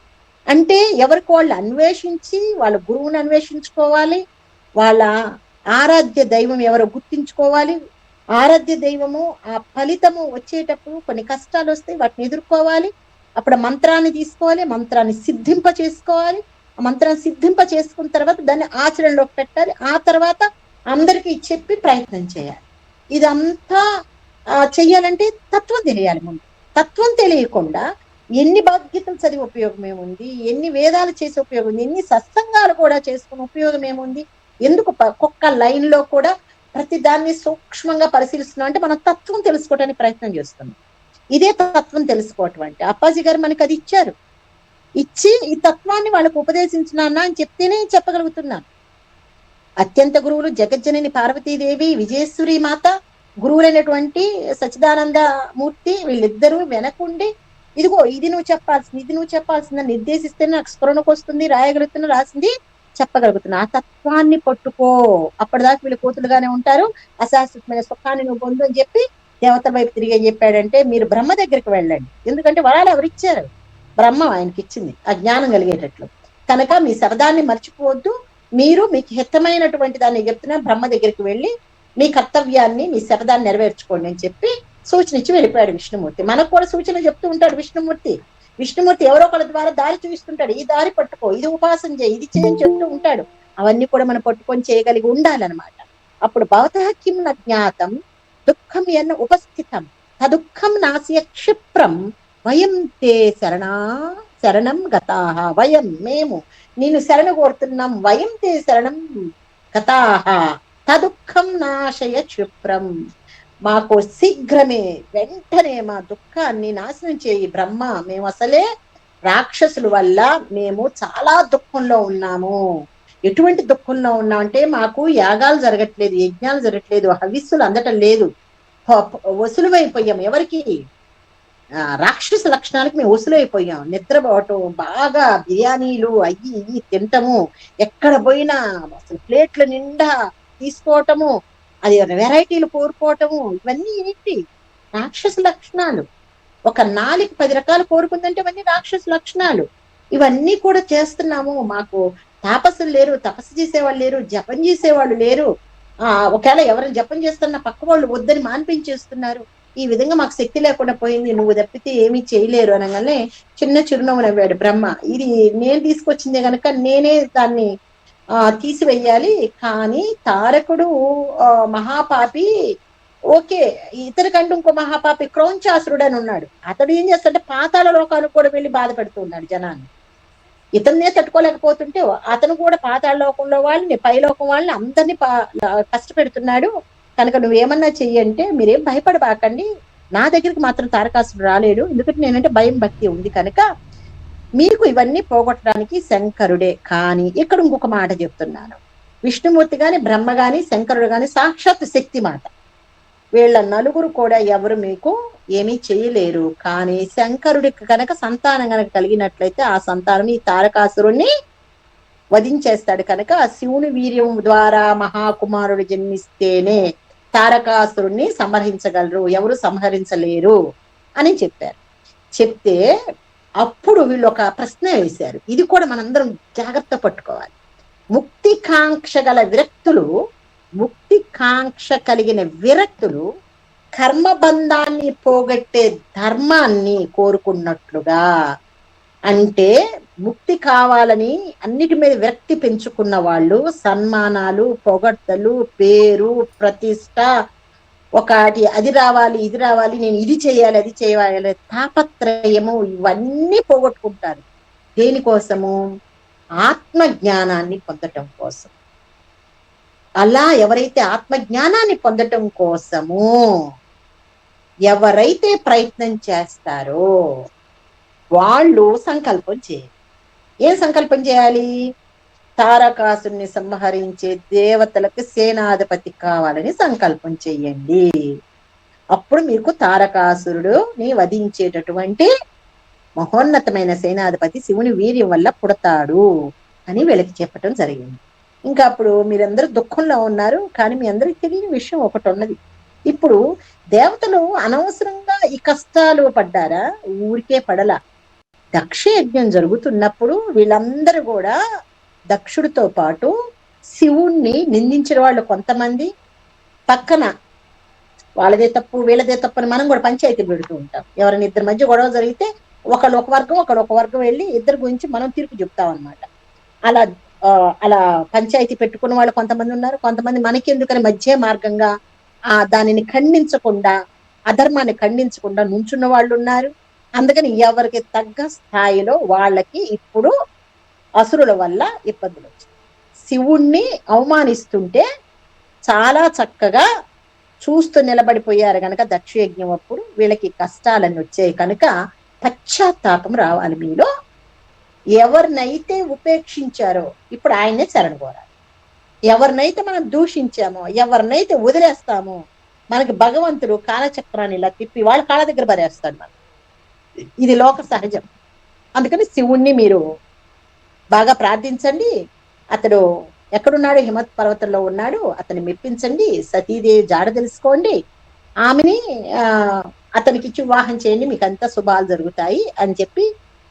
A: అంటే ఎవరికి వాళ్ళు అన్వేషించి వాళ్ళ గురువుని అన్వేషించుకోవాలి, వాళ్ళ ఆరాధ్య దైవం ఎవరో గుర్తించుకోవాలి. ఆరాధ్య దైవము ఆ ఫలితము వచ్చేటప్పుడు కొన్ని కష్టాలు వస్తాయి, వాటిని ఎదుర్కోవాలి. అప్పుడు మంత్రాన్ని తీసుకోవాలి, మంత్రాన్ని సిద్ధింప చేసుకోవాలి. ఆ మంత్రాన్ని సిద్ధింప చేసుకున్న తర్వాత దాన్ని ఆచరణలోకి పెట్టాలి. ఆ తర్వాత అందరికీ చెప్పి ప్రయత్నం చేయాలి. ఇదంతా చెయ్యాలంటే తత్వం తెలియాలి ముందు. తత్వం తెలియకుండా ఎన్ని బాధ్యతలు చదివి ఉపయోగం ఏముంది, ఎన్ని వేదాలు చేసే ఉపయోగం ఉంది, ఎన్ని సత్సంగాలు కూడా చేసుకునే ఉపయోగం ఏముంది? ఎందుకు ఒక్కొక్క లైన్ లో కూడా ప్రతి దాన్ని సూక్ష్మంగా పరిశీలిస్తున్నాం అంటే మనం తత్వం తెలుసుకోవడానికి ప్రయత్నం చేస్తున్నాం. ఇదే తత్వం తెలుసుకోవటం అంటే. అప్పాజీ గారు మనకి అది ఇచ్చారు, ఇచ్చి ఈ తత్వాన్ని వాళ్ళకు ఉపదేశించినానా అని చెప్తేనే చెప్పగలుగుతున్నాను. అత్యంత గురువులు జగజ్జనని పార్వతీదేవి, విజయేశ్వరి మాత, గురువులైనటువంటి సచ్చిదానంద మూర్తి, వీళ్ళిద్దరూ వెనకుండి ఇదిగో ఇది నువ్వు చెప్పాల్సింది, ఇది నువ్వు చెప్పాల్సిందని నిర్దేశిస్తే నాకు స్ఫురణకు వస్తుంది, రాయగలుగుతున్నా, రాసింది చెప్పగలుగుతున్నా. ఆ తత్వాన్ని పట్టుకో, అప్పటిదాకా వీళ్ళు కోతులుగానే ఉంటారు, అశాశ్వతమైన సుఖాన్ని నువ్వు పొందు అని చెప్పి దేవతల వైపు తిరిగి ఏం చెప్పాడంటే మీరు బ్రహ్మ దగ్గరికి వెళ్ళండి. ఎందుకంటే వరాలు ఎవరిచ్చారు? బ్రహ్మ ఆయనకి ఇచ్చింది ఆ జ్ఞానం కలిగేటట్లు. కనుక మీ శబ్దాన్ని మర్చిపోవద్దు, మీరు మీకు హితమైనటువంటి దాన్ని చెప్తున్నా బ్రహ్మ దగ్గరికి వెళ్ళి మీ కర్తవ్యాన్ని, మీ శబ్దాన్ని నెరవేర్చుకోండి అని చెప్పి సూచన ఇచ్చి వెళ్ళిపోయాడు విష్ణుమూర్తి. మనకు కూడా సూచన చెప్తూ ఉంటాడు విష్ణుమూర్తి. విష్ణుమూర్తి ఎవరో ఒకళ్ళ ద్వారా దారి చూపిస్తుంటాడు, ఈ దారి పట్టుకో, ఇది ఉపాసన చేయి, ఇది చేయని చెప్తూ ఉంటాడు. అవన్నీ కూడా మనం పట్టుకొని చేయగలిగి ఉండాలన్నమాట. అప్పుడు భవతః కిం న జ్ఞాతం దుఃఖం ఎన్న ఉపస్థితం తదుఃఖం నాస్య క్షిప్రం వయం తే శరణం గతాహ. వయం మేము నేను శరణ కోరుతున్నాం, వయం తే శరణం గతాహ తదుఃఖం నాశయ క్షిప్రం. మాకు శీఘ్రమే వెంటనే మా దుఃఖాన్ని నాశనం చేయి బ్రహ్మ. మేము అసలే రాక్షసుల వల్ల మేము చాలా దుఃఖంలో ఉన్నాము. ఎటువంటి దుఃఖంలో ఉన్నామంటే మాకు యాగాలు జరగట్లేదు, యజ్ఞాలు జరగట్లేదు, హవిస్సులు అందటం లేదు, వసులువైపోయాం. ఎవరికి? రాక్షస లక్షణాలకు మేము వసులైపోయాం. నిద్రపోవటం, బాగా బిర్యానీలు అయ్యి ఇవి తింటము, ఎక్కడ పోయినా అసలు ప్లేట్ల నిండా తీసుకోవటము, అది వెరైటీలు కోరుకోవటము, ఇవన్నీ ఏంటి? రాక్షస లక్షణాలు. ఒక 4-10 రకాలు కోరుకుందంటే ఇవన్నీ రాక్షస లక్షణాలు. ఇవన్నీ కూడా చేస్తున్నాము. మాకు తాపస్సులు లేరు, తపస్సు చేసేవాళ్ళు లేరు, జపం చేసేవాళ్ళు లేరు. ఒకవేళ ఎవరైనా జపం చేస్తున్న పక్క వాళ్ళు వద్దని మాన్పించేస్తున్నారు. ఈ విధంగా మాకు శక్తి లేకుండా పోయింది, నువ్వు తప్పితే ఏమీ చేయలేరు అనగానే చిన్న చిరునవ్వు నవ్వాడు బ్రహ్మ. ఇది నేను తీసుకొచ్చిందే కనుక నేనే దాన్ని తీసివేయాలి. కానీ తారకుడు మహాపాపి. ఓకే, ఇతనికంటూ ఇంకో మహాపాపి క్రౌంచాసురుడు అని ఉన్నాడు. అతడు ఏం చేస్తాడంటే పాతాళ లోకాలకు కూడా వెళ్ళి బాధ పెడుతూ ఉన్నాడు జనాన్ని. ఇతన్నే తట్టుకోలేకపోతుంటే అతను కూడా పాతాళ లోకంలో వాళ్ళని, పైలోకం వాళ్ళని అందరినీ కష్టపెడుతున్నాడు. కనుక నువ్వేమన్నా చెయ్యంటే మీరేం భయపడబాకండి, నా దగ్గరికి మాత్రం తారకాసుడు రాలేడు. ఎందుకంటే నేనంటే భయం భక్తి ఉంది కనుక మీకు ఇవన్నీ పోగొట్టడానికి శంకరుడే. కానీ ఇక్కడ ఇంకొక మాట చెప్తున్నాను. విష్ణుమూర్తి గాని, బ్రహ్మ గాని, శంకరుడు గాని సాక్షాత్ శక్తి మాత. వీళ్ళ నలుగురు కూడా ఎవరు మీకు ఏమీ చేయలేరు. కానీ శంకరుడికి కనుక సంతానం కనుక కలిగినట్లయితే ఆ సంతానం ఈ తారకాసురుణ్ణి వధించేస్తాడు. కనుక శివుని వీర్యం ద్వారా మహాకుమారుడు జన్మిస్తేనే తారకాసురుణ్ణి సంహరించగలరు, ఎవరు సంహరించలేరు అని చెప్పారు. చెప్తే అప్పుడు వీళ్ళు ఒక ప్రశ్న వేశారు. ఇది కూడా మనందరం జాగ్రత్త పట్టుకోవాలి. ముక్తి కాంక్ష గల విరక్తులు, ముక్తి కాంక్ష కలిగిన విరక్తులు కర్మబంధాన్ని పోగొట్టే ధర్మాన్ని కోరుకున్నట్లుగా, అంటే ముక్తి కావాలని అన్నిటి మీద విరక్తి పెంచుకున్న వాళ్ళు సన్మానాలు, పొగడ్తలు, పేరు, ప్రతిష్ట, ఒకటి అది రావాలి ఇది రావాలి, నేను ఇది చేయాలి అది చేయాలి, తాపత్రయము, ఇవన్నీ పోగొట్టుకుంటారు. దేనికోసము? ఆత్మజ్ఞానాన్ని పొందటం కోసం. అలా ఎవరైతే ఆత్మజ్ఞానాన్ని పొందటం కోసము ఎవరైతే ప్రయత్నం చేస్తారో వాళ్ళు సంకల్పం చేయాలి. ఏం సంకల్పం చేయాలి? తారకాసుని సంహరించే దేవతలకు సేనాధిపతి కావాలని సంకల్పం చెయ్యండి. అప్పుడు మీకు తారకాసురుడుని వధించేటటువంటి మహోన్నతమైన సేనాధిపతి శివుని వీర్యం వల్ల పుడతాడు అని వీళ్ళకి చెప్పటం జరిగింది. ఇంకా అప్పుడు మీరందరూ దుఃఖంలో ఉన్నారు. కానీ మీ అందరికి తెలియని విషయం ఒకటి ఉన్నది. ఇప్పుడు దేవతలు అనవసరంగా ఈ కష్టాలు పడ్డారా? ఊరికే పడలా. దక్ష యజ్ఞం జరుగుతున్నప్పుడు వీళ్ళందరూ కూడా దక్షుడితో పాటు శివుణ్ణి నిందించిన వాళ్ళు కొంతమంది, పక్కన వాళ్ళదే తప్పు వీళ్ళదే తప్పు అని మనం కూడా పంచాయతీ పెడుతూ ఉంటాం. ఎవరైనా ఇద్దరి మధ్య గొడవ జరిగితే ఒకళ్ళు ఒక వర్గం ఒకళ్ళు ఒక వర్గం వెళ్ళి ఇద్దరి గురించి మనం తీర్పు చెప్తాం అనమాట. అలా అలా పంచాయతీ పెట్టుకున్న వాళ్ళు కొంతమంది ఉన్నారు. కొంతమంది మనకెందుకని మధ్య మార్గంగా దానిని ఖండించకుండా, అధర్మాన్ని ఖండించకుండా నుంచున్న వాళ్ళు ఉన్నారు. అందుకని ఎవరికి తగ్గ స్థాయిలో వాళ్ళకి ఇప్పుడు అసురుల వల్ల ఇబ్బందులు వచ్చాయి. శివుణ్ణి అవమానిస్తుంటే చాలా చక్కగా చూస్తూ నిలబడిపోయారు కనుక దక్షయజ్ఞం అప్పుడు వీళ్ళకి కష్టాలన్నీ వచ్చాయి. కనుక పశ్చాత్తాపం రావాలి మీలో. ఎవరినైతే ఉపేక్షించారో ఇప్పుడు ఆయన్నే శరణు కోరాలి. ఎవరినైతే మనం దూషించామో, ఎవరినైతే వదిలేస్తామో, మనకి భగవంతుడు కాలచక్రాన్ని ఇలా తిప్పి వాళ్ళ కాళ్ళ దగ్గర పడేస్తాడు. మనం ఇది లోక సహజం. అందుకని శివుణ్ణి మీరు బాగా ప్రార్థించండి. అతడు ఎక్కడున్నాడు? హిమత్ పర్వతంలో ఉన్నాడు. అతన్ని మెప్పించండి. సతీదేవి జాడ తెలుసుకోండి. ఆమెని అతనికి ఇచ్చి వివాహం చేయండి, మీకు అంతా శుభాలు జరుగుతాయి అని చెప్పి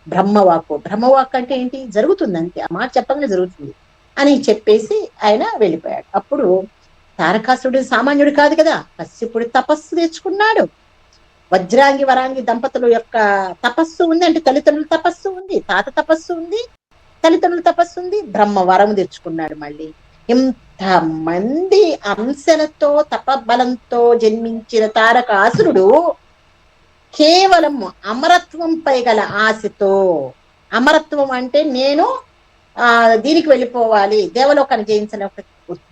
A: బ్రహ్మవాక్కు. బ్రహ్మవాక్కు అంటే ఏంటి? జరుగుతుంది అంతే, ఆ మాట చెప్పగానే జరుగుతుంది అని చెప్పేసి ఆయన వెళ్ళిపోయాడు. అప్పుడు తారకాసురుడు సామాన్యుడు కాదు కదా, కశ్యపుడు తపస్సు తెచ్చుకున్నాడు. వజ్రాంగి వరాంగి దంపతుల యొక్క తపస్సు ఉంది. అంటే తల్లిదండ్రుల తపస్సు ఉంది, తాత తపస్సు ఉంది, తల్లిదండ్రుల తపస్సు ఉంది. బ్రహ్మ వరం తెచ్చుకున్నాడు. మళ్ళీ ఇంత మంది అంశలతో తపబలంతో జన్మించిన తారకాసురుడు కేవలం అమరత్వంపై గల ఆశతో, అమరత్వం అంటే నేను దీనికి వెళ్ళిపోవాలి, దేవలోకాన్ని జయించిన ఒక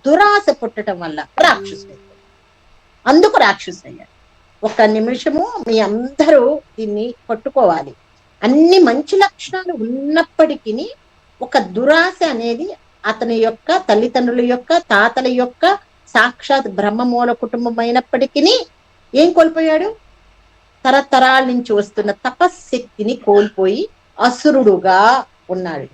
A: దురాశ పుట్టడం వల్ల రాక్షసుడు. అందుకు రాక్షసుడయ్యాడు. ఒక నిమిషము మీ అందరూ దీన్ని పట్టుకోవాలి. అన్ని మంచి లక్షణాలు ఉన్నప్పటికీ ఒక దురాశ అనేది అతని యొక్క తల్లిదండ్రుల యొక్క తాతల యొక్క సాక్షాత్ బ్రహ్మమూల కుటుంబం అయినప్పటికీ ఏం కోల్పోయాడు? తరతరాల నుంచి వస్తున్న తపశ్శక్తిని కోల్పోయి అసురుడుగా ఉన్నాడు.